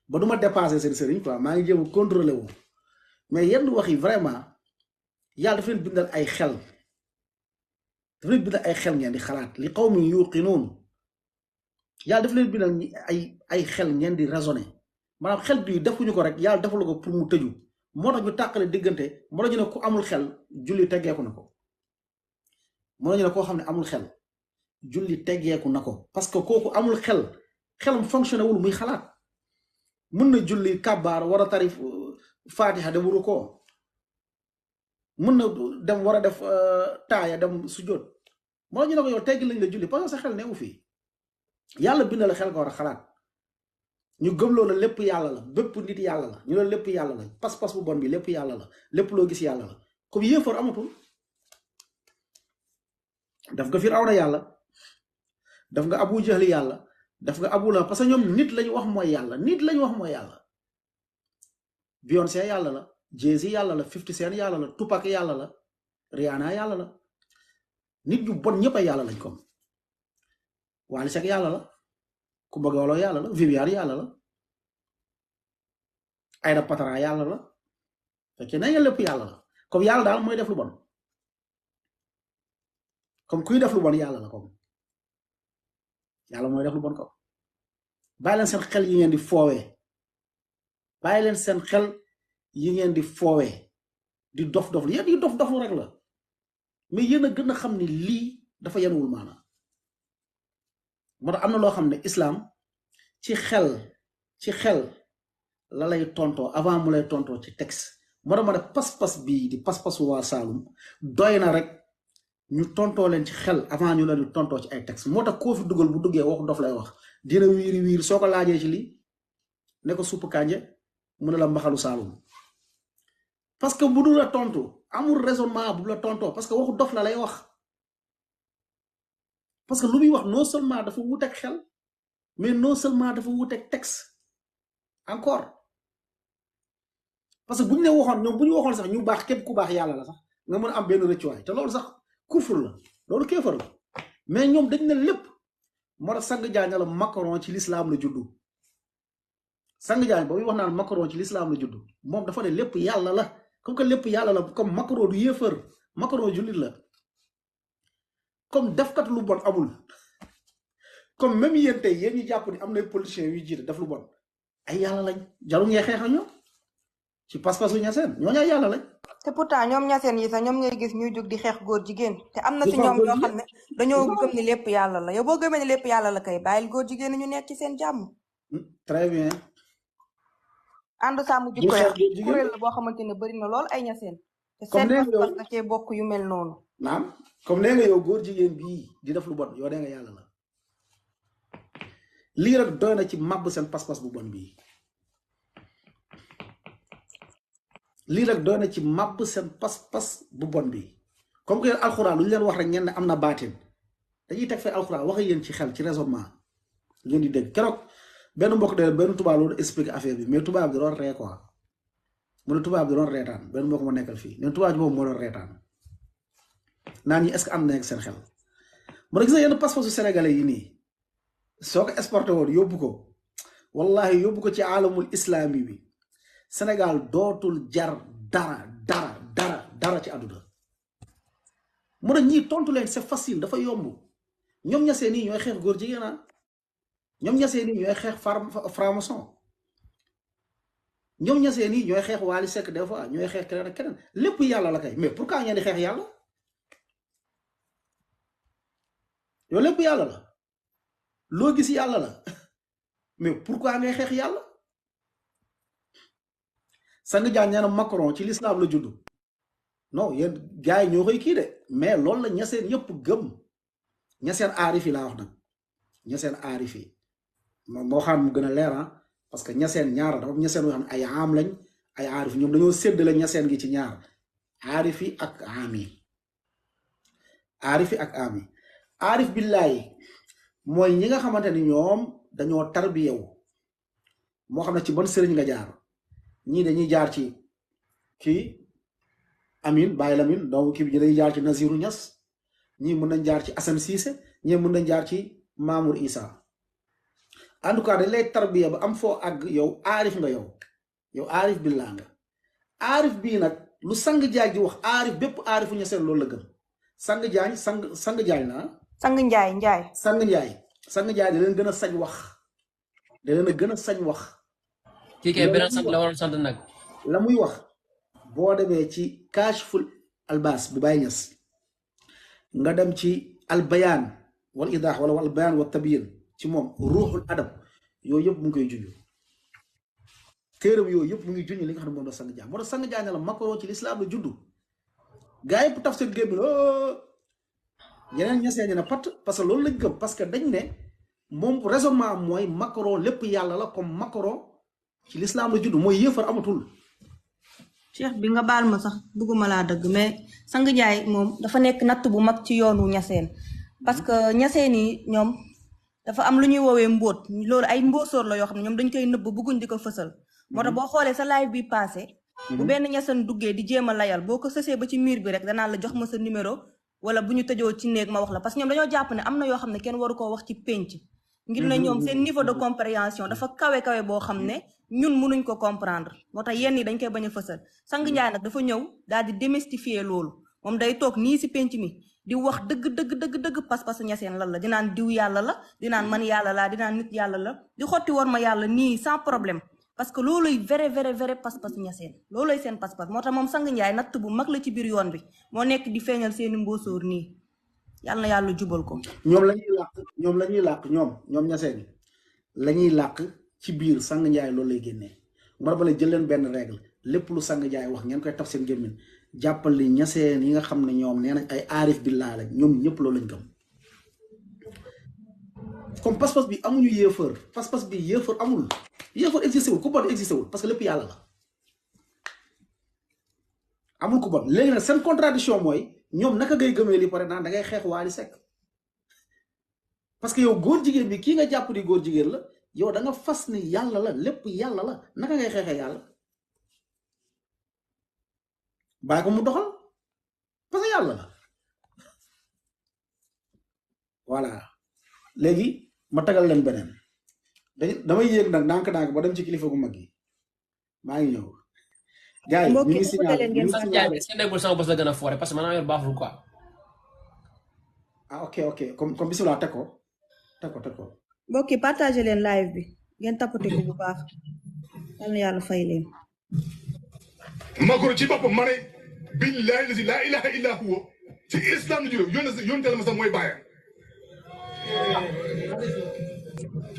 ba du ma dépasser seen sëriñ quoi maa ngi jéem a contrôler wu mais yenn wax yi vraiment yàlla dafa leen bindal ay xel ngeen di xalaat li qawmin yuqinuun yàlla dafa leen bindal ay xel ngeen di raisonner maanaam xel bi defuñu ko rek yàlla defalu ko pour mu tëju moo tax ñu tàqale diggante moo tax ñu ne ku amul xel julli teggeeku na ko moo tax ñu ne koo xam ne amul xel julli teggeeku na ko parce que kooku amul xelam fonctionné wul muy xalaat mën na julli kàbbaar war a tarif fatiha dem wuru ko mën na dem war a def taaya dem sujjóot moo tax ñu ne ko yow teggi lañ la julli parce que sa xel newu fii yàlla bind la xel ko war a xalaat ñu gëmloo la lépp yàlla la bépp nit yàlla la ñu la lépp yàlla la pas-pas bu bon bi lépp yàlla la lépp loo gis yàlla la comme yéefar amatul daf nga Firawna yàlla daf nga Abu Jahli yàlla daf nga Abu Lahab parce que ñoom nit lañu wax mooy yàlla Beyoncé yàlla la Jay-Z yàlla la 50 Cent yàlla la Tupac yàlla la Rihanna yàlla la nit yu bon ñëpp ay yàlla lañ comme Wally Seck yàlla la Kumba Gawlo yàlla la Viviane yàlla la Aïda Patra yàlla la fekkee nañ lépp yàlla la comme yàlla daal mooy def lu bon comme kuy def lu bon yàlla la comme yàlla mooy def lu bon ko bàyyi leen seen xel yi ngeen di foowee di dof-dof lu yéen yi dof-dof lu rek la mais yéen a gën a xam ne lii dafa yenuwul maanaam moo tax am na loo xam ne islam ci xel la lay tontoo avant mu lay tontoo ci texte moo tax ma ne pas-pas bii di pas-pasu waa Saalum doy na rek ñu tontoo leen ci xel avant ñu leen di tontoo ci ay texte moo tax koo fi dugal bu duggee waxu dof lay wax dina wiiri soo ko laajee ci lii ne ko supp kànje mu ne la mbaxalu Saalum parce que bu du la tontu amul raisonnement bu la tontoo parce que waxu dof la lay wax parce que lu muy wax non seulement dafa wuteeg xel mais non seulement dafa wuteeg texte encore parce que bu ñu ne waxoon ñoom bu ñu waxoon sax ñu baax képp ku baax yàlla la sax nga mën a am benn rëccuwaay te loolu sax kufur la loolu kéefar la mais ñoom dañ ne lépp moo tax sang jaañ la Macron ci l'islam la juddu sang jaañ ba muy wax naan Macron ci l'islam la juddu moom dafa ne lépp yàlla la comme que lépp yàlla la comme Macron du yéefar Macron jullit la comme defkat lu bon amul comme même yéen tey yéen ñu jàpp ni am na politiciens yu jiite def lu bon ay yàlla lañ jarul ngay xeex ak ñoom ci pas-pasu ñaseen ñooñu ay yàlla lañ. te pourtant ñoom ñaseen yi sax ñoom ngay gis ñuy jóg di xeex góor jigéen te am na ci ñoom ñoo xam ne dañoo gëm ni lépp yàlla la yow boo gëmee ni lépp yàlla la kay bàyyil góor jigéen ñu nekk ci seen jàmm. très bien. ànd sàmm jikko ya kuréel la boo xamante ne bëri na lool ay ñaseen. te seen pas-pas da cee bokk yu mel noonu. naam comme nee nga yow góor jigéen bii di def lu bon yow nee nga yàlla la lii rek doy na ci màbb seen pas-pas bu bon bii lii rek doy na ci màbb seen pas-pas bu bon bii comme que alxuraan lu ñu leen wax rek ngeen ne am na baatin dañuy teg fee alxuraan wax yéen ci xel ci raisonnement ngeen di dégg keroog benn mbokk de benn tubaab loolu expliqué affaire bi mais tubaab bi doon ree quoi mu ne tubaab bi doon reetaan benn mbokk ma nekkal fii ne tubaab bi boobu moo doon reetaan naan ñi est-ce que am na seen xel mu ne gis nga yenn passeport sénégalais yi nii soo ko exporté woon yóbbu ko wallahi yóbbu ko ci alamul islami bi Sénégal dootul jar dara ci àdduna mu ne ñii tontu leen c'est facile dafa yomb ñoom ñasee nii ñooy xeex góor jigéen ñoom ñasee nii ñooy xeex franc-maçon ñoom ñasee nii ñooy xeex Wally Seck des fois ñooy xeex keneen ak keneen lépp yàlla la kay mais pourquoi ngeen di xeex yàlla yow lépp yàlla la loo gis yàlla la mais pourquoi ngay xeex yàlla sang jaan nee na Macron ci l'islam la judd non yéen gars yi ñoo koy kii de mais loolu la ñaseen yëpp gëm ñaseen aarif yi laa wax nag ñaseen aarif yi moo xam mu gën a leer parce que ñaseen ñaar dafa am ñaseen yoo xam ne ay am lañ ay aarif ñoom dañoo séddale ñaseen gi ci ñaar aarif yi ak am yi aarif yi ak am yi aarif billaahi mooy ñi nga xamante ni ñoom dañoo tarbiyewu moo xam ne ci ban sëriñ nga jaar ñii dañuy jaar ci kii Amin Baye Lamine donc kii bi dañuy jaar ci Naziru Ñas ñii mën nañ jaar ci Assane Cissé ñii mën nañ jaar ci Mamour Issa en tout cas dañ lay tarbiya ba am foo àgg yow aarif nga yow aarif billaa nga aarif bii nag lu sang jaay di wax aarif bépp aarifu ñaseen loolu la gëm sang jaay sang jaay na sang njaay sang jaay da leen gën a sañ wax da leen a gën a sañ wax kii kay beneen sant la waroon sant nag la muy wax boo demee ci Kaashiful Albaas bu Baay Ñas nga dem ci albayaan wal idaax wala wal bayaan wa tabyin ci moom ruuxul adab yooyu yëpp mu ngi koy junj téeram yooyu yëpp mu ngi junj li nga xam ne moom la sang jaay moo tax sang jaay ne la Macron ci lislaam la juddu gaa yëpp taf seen gémmi yeneen ñasee ñu ne pat parce que loolu lañ gëm parce que dañ ne moom raisonnement mooy Macron lépp yàlla la comme Macron ci lislaam la juddu mooy yëfar amatul cheikh bi nga baal ma sax bëgguma laa dëgg mais sang njaay moom dafa nekk natt bu mag ci yoonu ñaseen parce que ñaseen yi ñoom dafa am lu ñuy woowee mbóot loolu ay mbóosóor la yoo xam ne ñoom dañ koy nëbb bëgguñ di ko fësal moo tax boo xoolee sa live bi passé bu benn ñaseen duggee di jéem a layal boo ko sësee ba ci miir bi rek danaa la jox ma sa numéro wala bu ñu tëjoo ci néeg ma wax la parce que ñoom dañoo jàpp ne am na yoo xam ne kenn waru koo wax ci pénc ngir ne ñoom seen niveau de compréhension dafa kawe boo xam ne ñun mënuñ ko comprendre moo tax yenn yi dañ koy bañ a fësal sang njaay nag dafa ñëw daal di démystifier loolu moom day toog nii si pénc mi di wax dëgg pas-pas ñaseen lan la dinaan diw yàlla la dinaan man yàlla laa dinaan nit yàlla la di xotti war ma yàlla nii sans problème parce que looluy vrai pas-pas ñaseen looluy seen pas-pas moo tax moom sang njaay natt bu mag la ci biir yoon bi moo nekk di feeñal seeni mbóosóor nii yàlla na yàlla jubal ko ñoom la ñuy làq ñoom ñaseen la ñuy làq ci biir sang njaay loolu lay génnee moo tax jël leen benn règle lépp lu sang njaay wax ngeen koy taf seen gémmiñ jàppal li ñaseen yi nga xam ne ñoom nee nañ ay aarif billaa lañ ñoom ñëpp loolu lañ gëm comme pas-pas bi amuñu yéefar pas-pas bi yéefar amul yéefar existé wul ku bon existé wul parce que lépp yàlla la amul ku bon léegi nag seen contradiction mooy ñoom naka ngay gëmee li pare naan da ngay xeex Wally Seck parce que yow góor jigéen bi kii nga jàpp di góor jigéen la yow da nga fas ni yàlla la lépp yàlla la naka ngay xeexee yàlla bàyyi ko mu doxal parce que yàlla la voilà léegi ma tagal leen beneen damay yéeg nag ndànk-ndànk ba dem ci kilifa gu mag yi maa ngi ñëw gars yi ñu ngi signalé seen nekkul sama bos la gën a foore parce que man yor baaxul quoi ah ok comme bisimilah teg ko mbokk yi partagé leen live bi ngeen tappate ko bu baax yal na yàlla fay leen Macron ci boppam ma ne billahi lazi laa ilaha illa huwa ci islam la juróom yónte la ma sax mooy bàyyam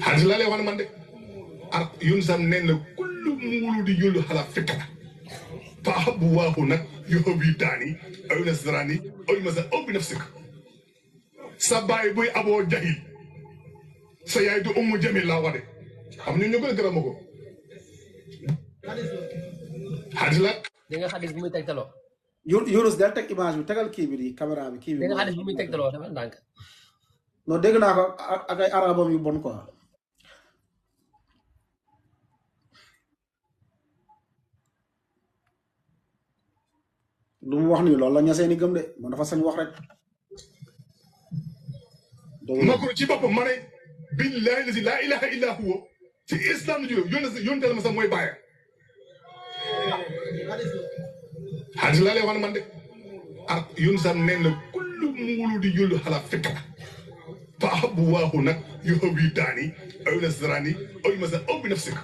xadis laa lay wax ne man de ak yun sam nen na kullu muulu di yullu xala fikra fa ahabu waahu nag yobi daani aw nasrani aw masa aw bi nafsik sa baay buy aboo jahil sa yaay du ummu jamil laa wax de xam ñu gën a gërëm ko xadis la di nga xadis bu muy tegtaloo Yunus del teg image bi tegal kii bi di caméra bi kii bi di nga xadis bu muy tegtaloo dafa ndànk non dégg naa ko ak ay arabam yu bon quoi lu mu wax nii loolu la ñasee ni gëm de man dafa sañ wax rek Macron ci boppam ma ne billahi lazi laa ilaha illa huwa ci islam la juróom yónte la ma sax mooy bàyyam xadis laa lay wax ne man de ak yun sam nen na kullu muulu di yullu xala fikra fa ahabu waahu nag yobi daani aw nasrani aw masa aw bi nafsik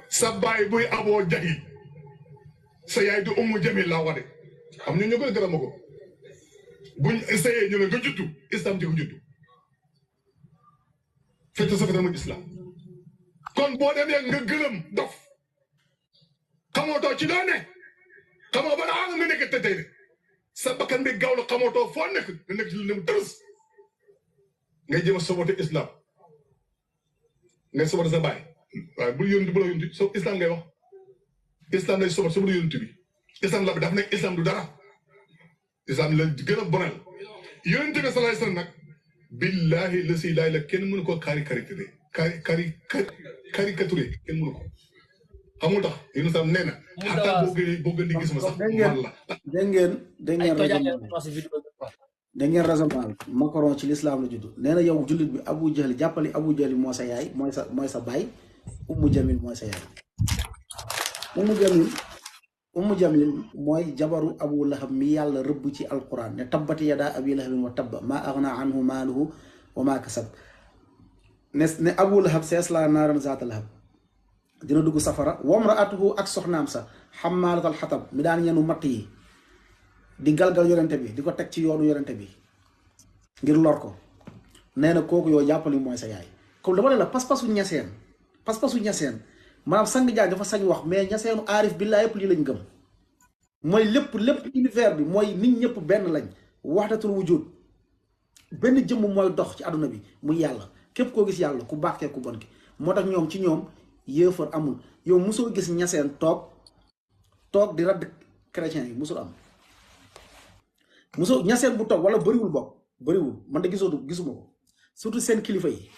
sa baay buy aboo jahil sa yaay du ummu jamil laa wax de xam ñu gën a gërëm ko buñ essayé ñu ne nga juddu islam ci ko juddu fecc sa fete muy islam kon boo demee nga gërëm dof xamootoo ci doo ne xamoo ba naa nga nekk te tey sa bakkan bi gaaw la xamootoo foo nekk nga nekk ci lu ne mu tërës ngay jéem a saboté islam ngay saboté sa baay waaye bul yónni bu la yónni so islam ngay wax islam lay saboté saboté yónni bi islam la bi daf nekk islam du dara islam la gën a bonal yónni bi salaay sallam nag billahi la si laay la kenn mënu ko caricaturé kenn mënu ko xamul tax yéen sam nee na xataa boo gën di gis ma sax man la dégg ngeen raisonnement Macron ci l'islam la judd nee na yow jullit bi Abu Jahl jàppali Abu Jahl moo sa yaay mooy sa baay Ummu Jamil mooy sa yaay Ummu Jamil mooy jabaru Abu Lahab mi yàlla rëbb ci alquran ne tabbati yadaa abi lahabin wa tabba maa aghnaa anhu maaluhu wa maa kasab ne Abu Lahab sayasla naaran zaata lahab dina dugg safara wamraatuhu ak soxnaam sa xammaalatal xatab mi daan yenu matt yi di galgal yorente bi di ko teg ci yoonu yorente bi ngir lor ko nee na kooku yow jàppali mooy sa yaay comme dama ne la pas-pasu ñaseen maanaam sang jaay dafa sañ wax mais ñaseenu aarif billaa yëpp lii lañ gëm mooy lépp univers bi mooy nit ñëpp benn lañ waxdatul wujud benn jëmm mooy dox ci àdduna bi muy yàlla képp koo gis yàlla ku baax kee ku bon ki moo tax ñoom ci ñoom yéefar amul yow mosoo gis ñaseen toog di radd chrétien yi mosul am mosoo ñaseen bu toog wala bëriwul man de gisuma ko surtout seen kilifa yi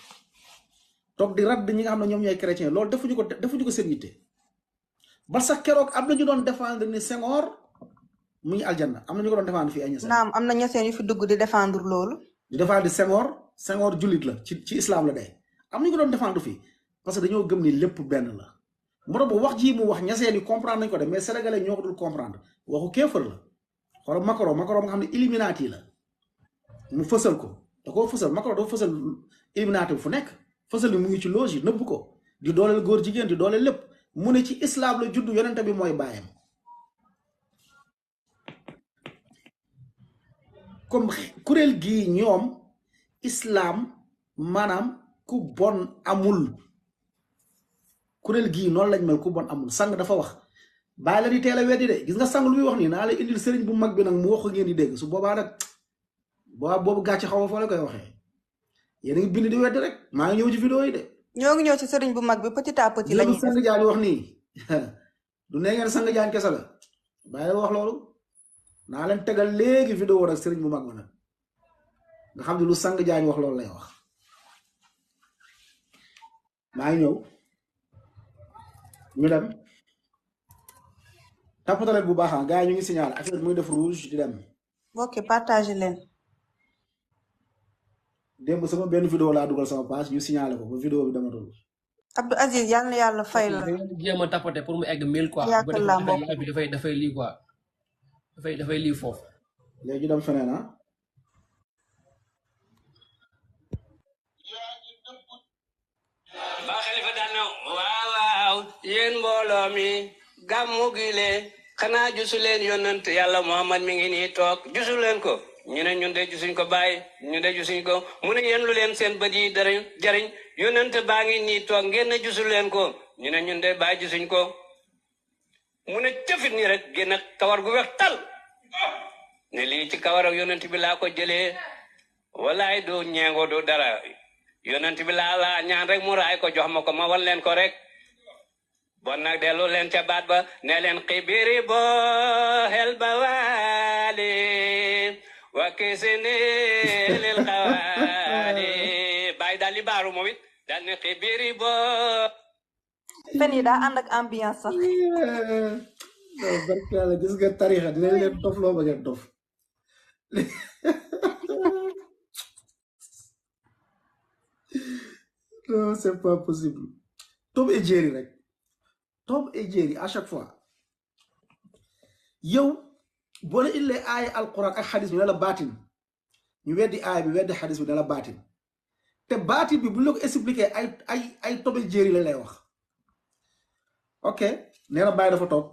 toog di radd ñi nga xam ne ñoom ñooy chrétien loolu defuñu ko seen yitte ba sax keroog am na ñu doon défendre ni Senghor mu ngi aljanna am na ñu ko doon défendre fii ay ñaseen. naam am na ñaseen yu fi dugg di défendre loolu. di défendre Senghor jullit la ci islam la day am na ñu ko doon défendre fii parce que dañoo gëm ni lépp benn la moo tax ba wax ji mu wax ñaseen yi comprendre nañ ko de mais sénégalais ñoo ko dul comprendre waxu kéefër la xoolal Macron nga xam ne Illuminati la mu fësal ko da koo fësal Macron dafa fësal Illuminati fu nekk. fësal bi mu ngi ci loge yi nëbb ko di dooleel góor jigéen di dooleel lépp mu ne ci islam la judd yonente bi mooy baayam comme kuréel gii ñoom islam maanaam ku bon amul kuréel gii noonu lañ mel ku bon amul sang dafa wax bàyyi la di teel a weddi de gis nga sang lu muy wax nii naa lay indil sëriñ bu mag bi nag mu wax ko ngeen di dégg su boobaa nag boobu gàcce xaw a foo la koy waxee yéen a ngi bind di weddi rek maa ngi ñëw ci vidéo yi de. ñoo ngi ñëw ci sëriñ bu mag bi petit à petit. la ñuy sang jaan wax nii du nee ngeen sang jaan kese la bàyyi la wax loolu naa leen tegal léegi vidéo rek sëriñ bu mag ba nag nga xam ne lu sang jaan wax loolu lay wax maa ngi ñëw ñu dem tapatalet bu baax gars yi ñu ngi signalé affaire muy def rouge di dem. ok partagé leen. démb sama benn vidéo laa dugal sama page ñu signalé ko ba vidéo bi dama dul. Abdou Aziz yal na yàlla fay la. jéem a tapoter pour mu egg 1000 quoi. yàq la mbokk bi dafay lii quoi dafay lii foofu. léegi dem feneen ah. ba xalifa daan na waaw yéen mbooloo mi gàmmu gi leen xanaa jusu leen yonent yàlla Muhammad mi ngi nii toog jusu leen ko. ñu ne ñun de jusuñ ko bàyyi ñu de jusuñ ko mu ne yéen lu leen seen bët yi dara jariñ yonent baa ngi nii toog ngeen ne jusul leen ko ñu ne ñun de bàyyi jusuñ ko mu ne cëfit nii rek génn kawar gu weex tal ne lii ci kawar ak yonent bi laa ko jëlee walaay du ñeengo du dara yonent bi laa ñaan rek mu raay ko jox ma ko ma wan leen ko rek bon nag dellu leen ca baat ba ne leen xibiri bo xel ba waali wakisini lil xawaali bàyyi daal li baaru moom it daal ne xibiri bo fen yi daa ànd ak ambiance sax. barke yàlla gis nga tarixa dinañ leen dof loo ba ngeen dof non c'est pas possible Tom et Jerry rek Tom et Jerry à chaque fois yow boo la illee aaya alquran ak xadis bi ne la baatin ñu weddi aaya bi weddi xadis bi ne la baatin te baatin bi bu la ko expliqué ay Tom et Jerry la lay wax ok nee na bàyyi dafa toog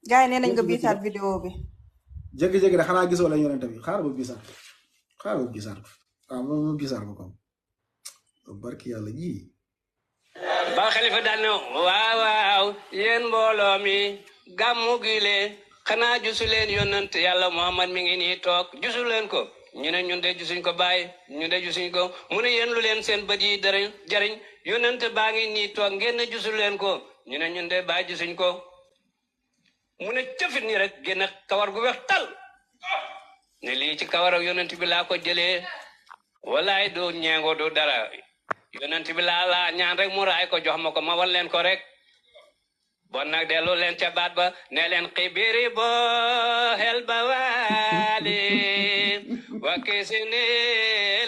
gars yi nee nañ nga biisaat vidéo bi. jékki-jékki de xanaa gisoo la yonente bi xaaral ba biisaat ko waaw ma biisaat ko comme barki yàlla ji ba xalifa daal ne waaw waaw yéen mbooloo mi gàmmu gi leen xanaa jusu leen yonent yàlla Muhammad mi ngi nii toog jusu leen ko ñu ne ñun de jusuñ ko bàyyi ñu de jusuñ ko mu ne yéen lu leen seen bët yi jariñ yonent baa ngi nii toog ngeen ne jusu leen ko ñu ne ñun de bàyyi jusuñ ko mu ne cëfit nii rek génn kawar gu weex tal ne lii ci kawar ak yonent bi laa ko jëlee walaay du ñeengo du dara yonent bi laa ñaan rek mu raay ko jox ma ko ma wan leen ko rek bon nag dellu leen ca baat ba ne leen xibiri bo xel ba waali wa kisini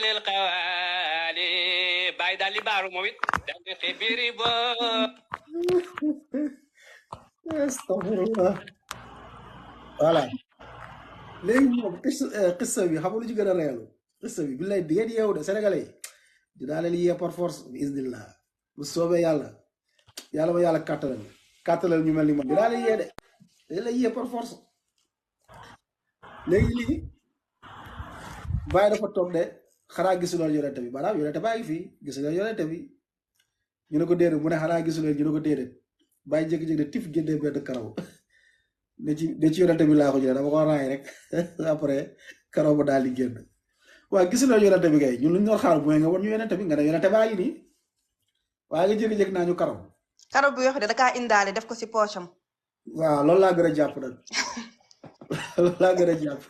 lil xawaali bàyyi daal li baaru moom it daal di xibiri bo astafurlah voilà léegi moom xissa bi xam nga lu ci gën a reelu xissa bi billaay di ngeen yeewu de sénégalais yi dinaa leen yee par force bi isnillah bu soobee yàlla ma yàlla kàttalal ñu mel ni man dinaa leen yee de dañ lay yee par force léegi lii bàyyi dafa toog de xanaa gisuloon yonente bi maanaam yonente baa ngi fii gisuloon yonente bi ñu ne ko déedéet mu ne xanaa gisuloon ñu ne ko déedéet bàyyi jékki-jékki de tif génnee benn karaw ne ci yonente bi laa ko jëlee dama ko raay rek après karaw ba daal di génn waaw gisuloon yonente bi kay ñun lu ñu doon xaar mooy nga won ñu yonente bi nga ne yonente baa ngi nii waaye nga jékki-jékki naa ñu karaw bu weex de da kaa indaale def ko si poosam. waaw loolu laa gën a jàpp nag loolu laa gën a jàpp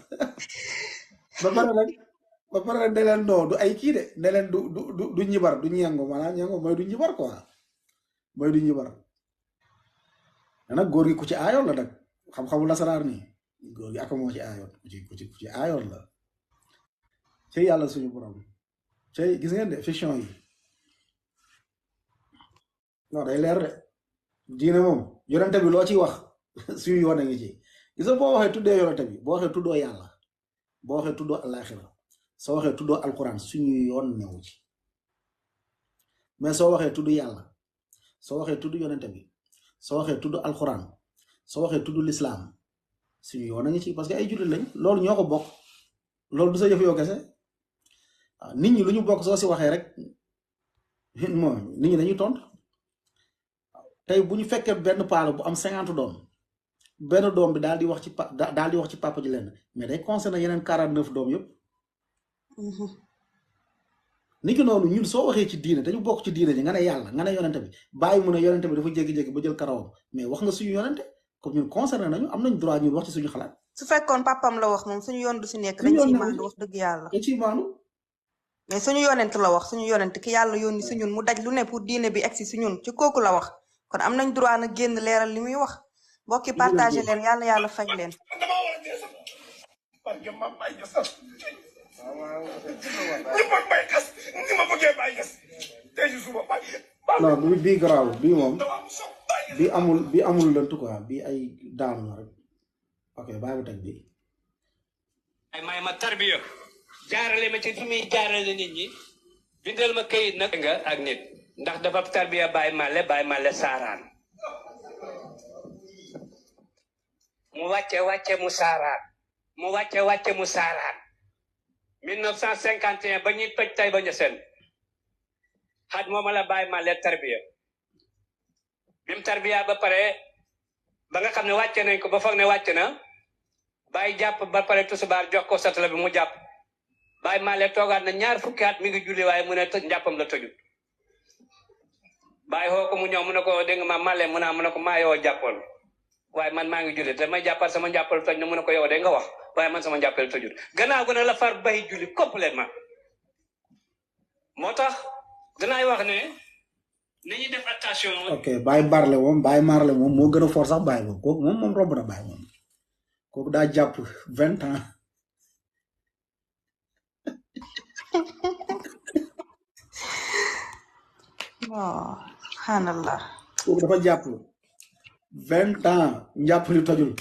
ba pare nag ne leen non du ay kii de ne leen du ñibar du ñengo maanaam ñengo mooy du ñibar quoi mooy du ñibar nag góor gi ku ci aayoon la nag xam-xamu lasaraar nii góor gi ak moo ci aayoon ku ci aayoon la ci yàlla suñu borom ci gis ngeen de fiction yi non day leer de diine moom yonente bi loo ciy wax suñu yoon a ngi ci gis nga boo waxee tuddee yonente bi boo waxee tuddoo yàlla boo waxee tuddoo alaxira soo waxee tuddoo alquran suñu yoon newu ci mais soo waxee tudd yàlla soo waxee tudd yonente bi soo waxee tudd alquran soo waxee tudd lislaam suñu yoon a ngi ci parce que ay jullit lañ loolu ñoo ko bokk loolu du sa jëf yoo kese waaw nit ñi lu ñu bokk soo si waxee rek moom nit ñi dañuy tontu tey bu ñu fekkee benn paala bu am 50 doom benn doom bi daal di wax ci papa ji lenn mais day concerné yeneen 49 doom yëpp. ni ki noonu ñun soo waxee ci diine dañu bokk ci diine ji nga ne yàlla nga ne yonente bi bàyyi mu ne yonente bi dafa jékki-jékki ba jël karawam mais wax nga suñu yonente comme ñun concerné nañu am nañ droit ñun wax ci suñu xalaat. su fekkoon papam la wax moom suñu yoon du si nekk. dañ ciy maandu wax dëgg yàlla. dañ ciy maandu. mais suñu yonent la wax suñu yonent ki yàlla yónni si ñun mu daj lu ne pour diine bi egsi si ñun ci kooku la wax. kon am nañ droit na génn leeral li muy wax mbokki partagé leen yàlla faj leen. non bii garaaw bii moom bii amul lënt quoi bii ay daanu la rek ok bàyyi ma teg bii. ay may ma tarbiya jaarale ma ci fi muy jaarale nit ñi bindal ma kayit nag nga ak nit. ndax dafa tarbiya Baye Malle saaraan mu wàcce mu saaraan mu wàcce mu saaraan 1951 ba ñuy toj tay ba ñeseen xaj mooma la Baye Malle tarbiya bim tarbiya ba pare ba nga xam ne wàcce nañ ko ba foog ne wàcce na Baye jàpp ba pare tusubaar jox ko satala bi mu jàpp Baye Malle toogaat na ñaar fukki at mi ngi julli waaye mu ne njàppam la tojut bàyyi xoo ko mu ñëw mu ne ko dégg nga ma Malle mu ne ko maa yow jàppoon waaye man maa ngi julli te may jàppal sama njàppal toj na mu ne ko yow de nga wax waaye man sama njàppal tojut gannaaw gu ne la far bay julli complètement moo tax danaay wax ne nañu def attention. ok Baye Marle moom moo gën a fort sax Baye moom kooku moom romb na Baye moom kooku daa jàpp 20 ans. waaw xanallah. kooku dafa jàpp 20 ans njàpp li tojul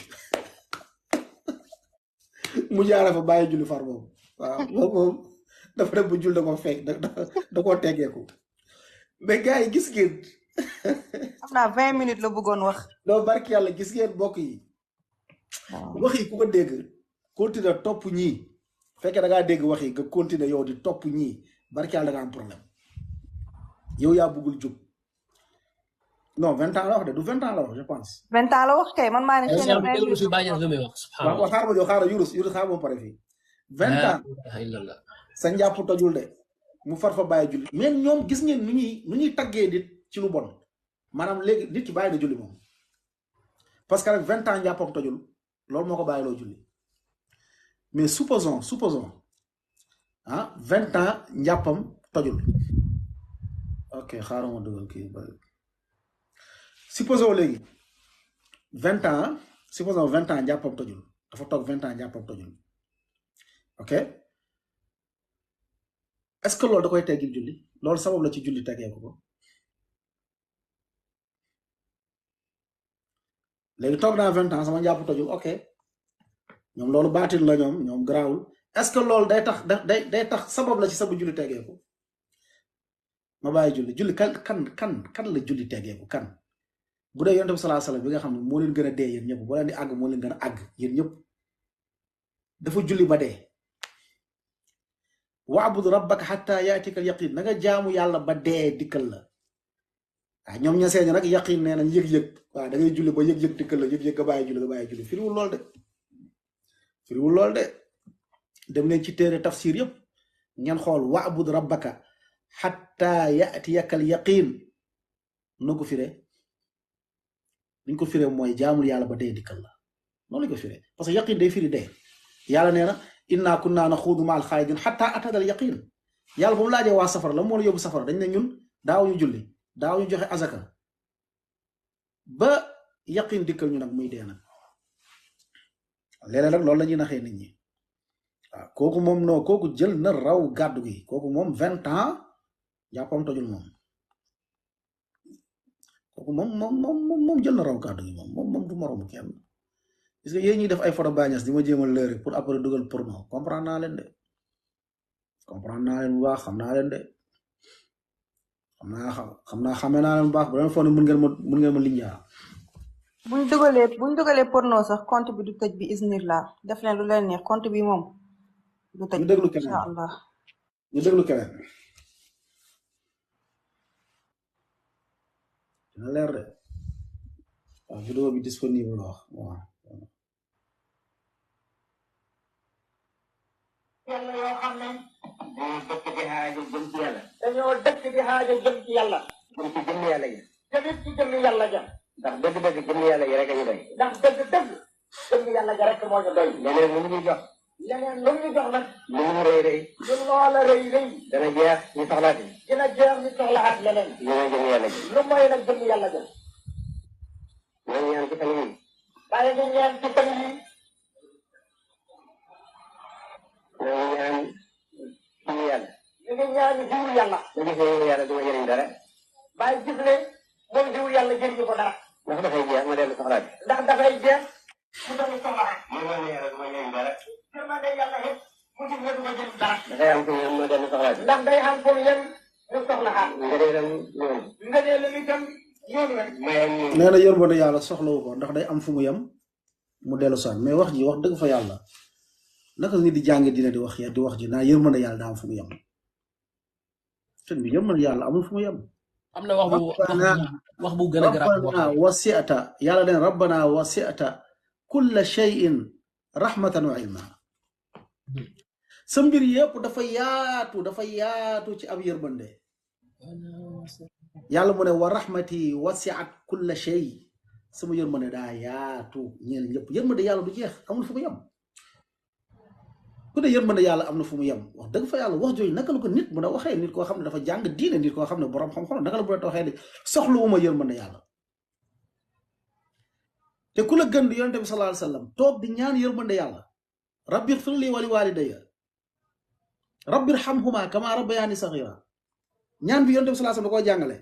mu jaara fa bàyyi julli far moom waaw moom dafa def bu jul da ko fekk da koo teggeeku mais gars yi gis ngeen. xam naa 20 minutes la bëggoon wax. doo barki yàlla gis ngeen mbokk yi. wax yi ku ko dégg continuer topp ñii fekkee da ngaa dégg wax yi nga continuer yow di topp ñii barki yàlla da nga am problème yow yaa bëggul jub non 20 ans la wax de du 20 ans la wax je pense 20 ans la wax kay man maa ne Yow xëy sax na déglu si Baye Niass lu muy wax waaw subhanallah. xaaral ma jox xaaral Yunus xaaral ma pare fii 20 La ans ilaha illallah. sa njàpp tojul de mu far fa bàyyi julli mais ñoom gis ngeen nu ñuy taggee nit ci lu bon maanaam léegi nit ki bàyyi na julli moom parce que rek 20 ans njàppam tojul loolu moo ko bàyyi loo julli mais supposons 20 ans njàppam tojul ok xaaral ma dugal kii bari supposons léegi 20 ans supposons 20 ans njàppam tojul dafa toog 20 ans njàppam tojul ok est-ce que loolu da koy teggil julli loolu sabab la ci julli teggee ko léegi toog naa 20 ans sama njàpp tojul ok ñoom loolu baatin la ñoom garaawul est-ce que loolu day tax sabab la ci sabu julli teggee ko ma bàyyi julli kan la julli teggee ko kan bu dee yonent bi sallallahu alayhi wasallam bi nga xam ne moo leen gën a dee yéen ñëpp boo leen di àgg moo leen gën a àgg yéen ñëpp dafa julli ba dee wa'bud rabbaka hatta ya'tika al-yaqin na nga jaamu yàlla ba dee dikkal la waaw ñoom ña seeñ nag yaqin nee nañ yëg-yëg waaw da ngay julli ba yëg-yëg dikkal la yëg-yëg nga bàyyi julli firiwul lool de dem leen ci téere tafsir yëpp ngeen xool wa'bud rabbaka hatta ya'tiyaka al-yaqin nu ko firee liñ ko firee mooy jaamul yàlla ba dee dikkal la noonu lañ ko firee parce que yaqin day firi dee yàlla nee na inna kunna naxuudu ma'al xaalidin hatta atana al-yaqin yàlla ba mu laajee waa safara la moo la yóbbu safara dañ ne ñun daawuñu julli daawuñu joxe azaka ba yaqin dikkal ñu nag muy dee nag léeg-léeg nag loolu la ñuy naxee nit ñi waaw kooku moom non kooku jël na raw gàddu gi kooku moom 20 ans jàppam tojul moom kooku moom jël na raw gàddu gi moom du moromu kenn parce que yéen ñuy def ay photo Baye Niass di ma jéem a leurre pour après dugal porno comprendre naa leen bu baax xam naa leen de xamee naa leen bu baax bu leen foog ne mën ngeen ma linjaa buñ dugalee porno sax compte bi du tëj bi isnillah def leen lu leen neex compte bi moom du tëj ñu déglu keneen insha allah dina leer de waaw vidéo bi disponible la wax waaw yàlla yoo xam ne dañoo dëkk di xaaja jëm ci yàlla jëm ci jëmm yàlla yi jëmit ci jëmm yàlla ja ndax dëgg-dëgg jëmm yàlla yi rek a ñu doy ndax dëgg-dëgg jëmm yàlla ja rek moo ñu doy leneen lu ñu jox nag lu mu rëy rëy lu loola rëy rëy dana jeex ñu soxlaati dina jeex ñu soxlaat leneen lu mooy jëmm yàlla ji lu mooy nag jëmm yàlla ja ñoo ñaan ci fan yi bàyyi ñu ñaan ci fan yi ñoo ñaan jiwu yàlla. ñu ngi ñaan jiwu yàlla. nga gis ne jiwu yàlla du ma jëriñ dara. bàyyi gis ne moom jiwu yàlla jëriñu ko dara. ndax dafay jeex ma dellu soxlaat. ndax dafay jeex mu dellu soxlaat. man ma ne yàlla du ma jëriñ dara. man ma ne yàlla it mu gis ne du ma jëriñ dara. dafay am fu mu yem ma dellu soxlaat. ndax day am fu mu yem ñu soxlaat. nga dee dem ñoom. nga dee dem itam ñoom rek. nee na yërmande yàlla soxlawu ko ndax day am fu mu yem mu dellu soxlaat mais wax dëgg fa yàlla. naka nit di jàng dina di wax ji naa yërmande yàlla daa am fu mu yem sëñ bi yërmande yàlla amul fu mu yem am na wax bu gën a garaaw rabbana wasi'ta yàlla den rabbana wasi'ta kulla shay'in rahmatan wa ilma sa mbir yëpp dafa yaatu ci ab yërmande yàlla mu ne wa rahmati wasi'at kulla shay sama yërmande daa yaatu ñeel ñëpp yërmande yàlla du jeex amul fu mu yem ku ne yërmande yàlla am na fu mu yem wax dëgg fa yàlla wax jooju naka la ko nit mën a waxee nit koo xam ne dafa jàng diine nit koo xam ne borom xam-xam naka la bu waxee ne soxluwuma yërmande yàlla te ku la gën di yonente bi sallallahu alayhi wasallam toog di ñaan yërmande yàlla rabbi ighfir li wa li walidayya rabbi irhamhuma kama rabbayani saghira ñaan bi yonente bi sallallahu alayhi wasallam da koo jàngale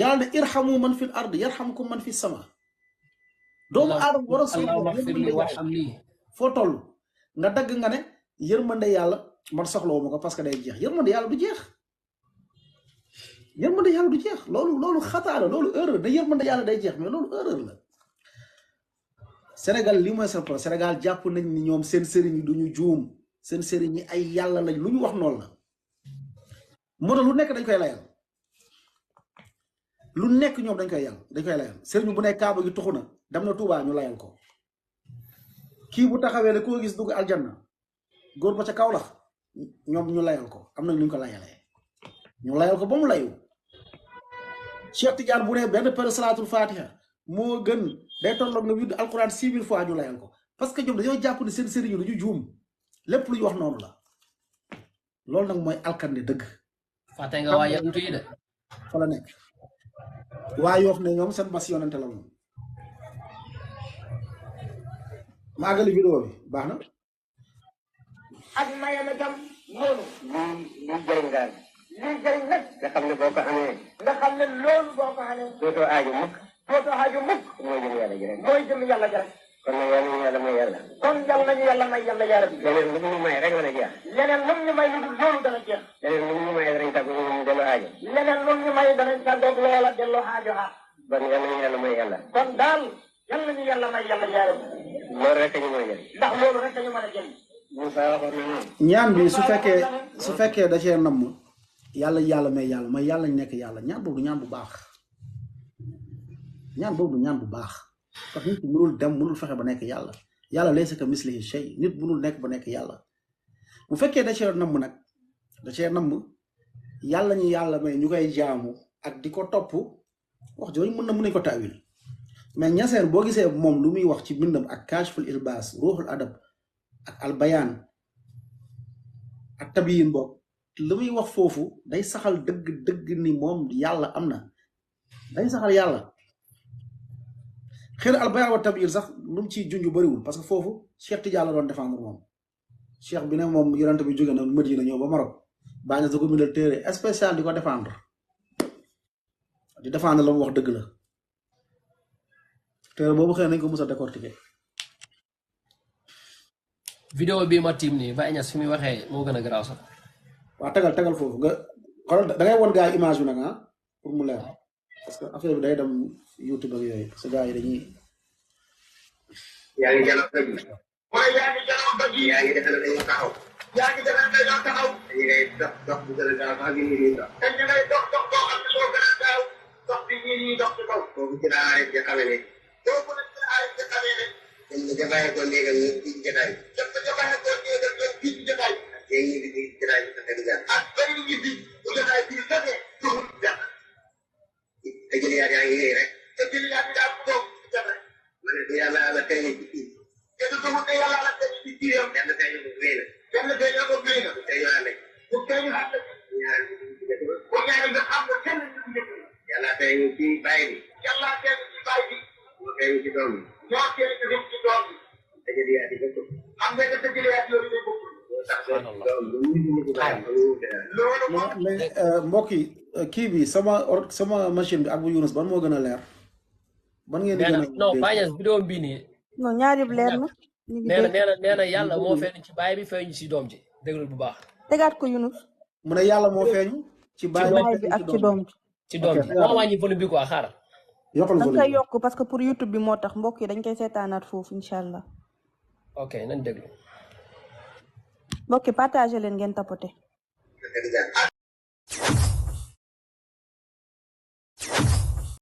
yàlla ne irhamu man fil ard yarhamkum man fis sama doomu aadama war a soxla foo toll nga dagg nga ne yërmande yàlla man soxlawuma ko parce que day jeex yërmande yàlla du jeex loolu xataa la loolu erreur da yërmande yàlla day jeex mais loolu erreur la Sénégal li mooy seen problème Sénégal jàpp nañ ni ñoom seen sëriñ yi duñu juum seen sëriñ yi ay yàlla lañ lu ñu wax noonu la moo tax lu nekk dañ koy layal lu nekk ñoom dañ koy layal sëriñ bu ne kaaba gi tuxu na dem na Tuubaa ñu layal ko kii bu taxawee ne koo gis dugg aljanna góor ba ca kaw la ñoom ñu layal ko am nañ lu ñu ko layalee ñu layal ko ba mu layu Cheikh Tidiane bu ne benn pere salaatul fatiha moo gën day tolloog nga widd alquran 6000 fois ñu layal ko parce que ñoom dañoo jàpp ne seen sëriñ dañu juum lépp lu ñu wax noonu la loolu nag mooy alkande dëgg fàtte nga waa yantu yi de fa la nekk waa Yoof ne ñoom seen mas yonante la moom maagali vidéo bi baax na ak mayama tam noonu lii jëriñ daal lii jëriñ nag nga xam ne boo ko amee nga xam ne loolu boo ko amee dootoo aajo mukk mooy jëm yàlla ji rek kon nag yàlla ñu yàlla may yàlla kon yàlla nañu yàlla may yàlla yaa rabbi leneen lu mu may rek dana jeex leneen lu ñu may lu dul loolu dana jeex leneen lu ñu may danañ tàggu ñu delloo aajo leneen lu ñu may danañ tàggoog loola delloo aajo ha kon yàlla ñu yàlla may yàlla kon daal yàlla ñu yàlla may yàlla yaa rabbi loolu rek ñu mën a jël ndax loolu rek ñu mën a jël Moussa waxoon na noonu ñaan bi su fekkee da cee namm yàlla may yàlla may yàlla ñu nekk yàlla ñaan boobu ñaan bu baax ñaan boobu ñaan bu baax parce que nit mënul dem mënul fexe ba nekk yàlla laysa ka mislihi shay nit mënul nekk ba nekk yàlla bu fekkee da cee namm nag da cee namm yàlla ñu yàlla may ñu koy jaamu ak di ko topp wax jooju mën nañ ko taawil mais ñaseen boo gisee moom lu muy wax ci bindam ak kashful ilbaas ruuxul adab ak albayaan ak tabiyin boog lu muy wax foofu day saxal dëgg ni moom yàlla am na day saxal yàlla xëy na albayaan wa tabiyin sax lu mu ciy junj bëriwul parce que foofu Cheikh Tidiane la doon défendre moom cheikh bi ne moom yonent bi jóge na Madina ñëw ba Maroc bàyyi na ko bindal téere spécial di ko défendre la mu wax dëgg la téere boobu xëy nañ ko mos a décortiquer vidéo bii ma tiim nii Baye Niass fi muy waxee moo gën a garaaw sax waaw tegal foofu nga xoolal da ngay won gars yi image bi nag pour mu leer parce que affaire bi day dem YouTube ak yooyu parce que gars yi dañuy yaa ngi jëloon dëgg mooy yaa ngi jëloon dëgg yaa ngi defal dañoo taxaw dañu ngay dox bu gën a gaaw sax bi ñuy dox te ñu ngay dox boo xam ne boo gën a gaaw dox bi ñuy dox ci kaw boobu ci laa arrêté nga xamee ne boobu nag ci laa arrêté nga xamee ne dañ ko jabaayee ko néegal ñu fii ci jotaay daf ko jabaayee ko néegal ñu fii ci jotaay tey ñu ngi ci jotaay bi sax di jàpp ak bari ñu ngi fi bu jotaay bi saxee doxul jàpp te jëliyaat yaa ngi yéey rek te jëliyaat bi daal toog ci jàpp rek ma ne du yàlla la tey ci kii te du doxul te yàlla la tey ci kii yow benn tey ñu wéy na benn tey ñu wéy na bu tey ñu ànd bu tey ñu ànd ñaar bu ñaar nga xam ne kenn ñu njëkk yàlla tey ñu ci bàyyi bi yàlla tey ñu ci bàyyi bi moo tey ñu ci doom bi ñoo tey ñu ci doom bi te jëliyaat yi bokkul xam nga te jëliyaat yooyu day bokkul mais mbokk yi kii bi sama machine bi ak bu Yunus ban moo gën a leer ban ngeen di gën a non Baye Niass vidéo bii nii non ñaari leer na nee na yàlla moo feeñ ci baay bi feeñ ci doom ji déglul bu baax tegaat ko Yunus mu ne yàlla moo feeñ ci baay bi ak ci doom ji ci doom ji moo wàññi volume bi quoi xaaral yokkal dañ koy yokk parce que pour YouTube bi moo tax mbokk yi dañ koy seetaanaat foofu incha allah ok nañ déglu mbokk yi partagé leen ngeen tapoté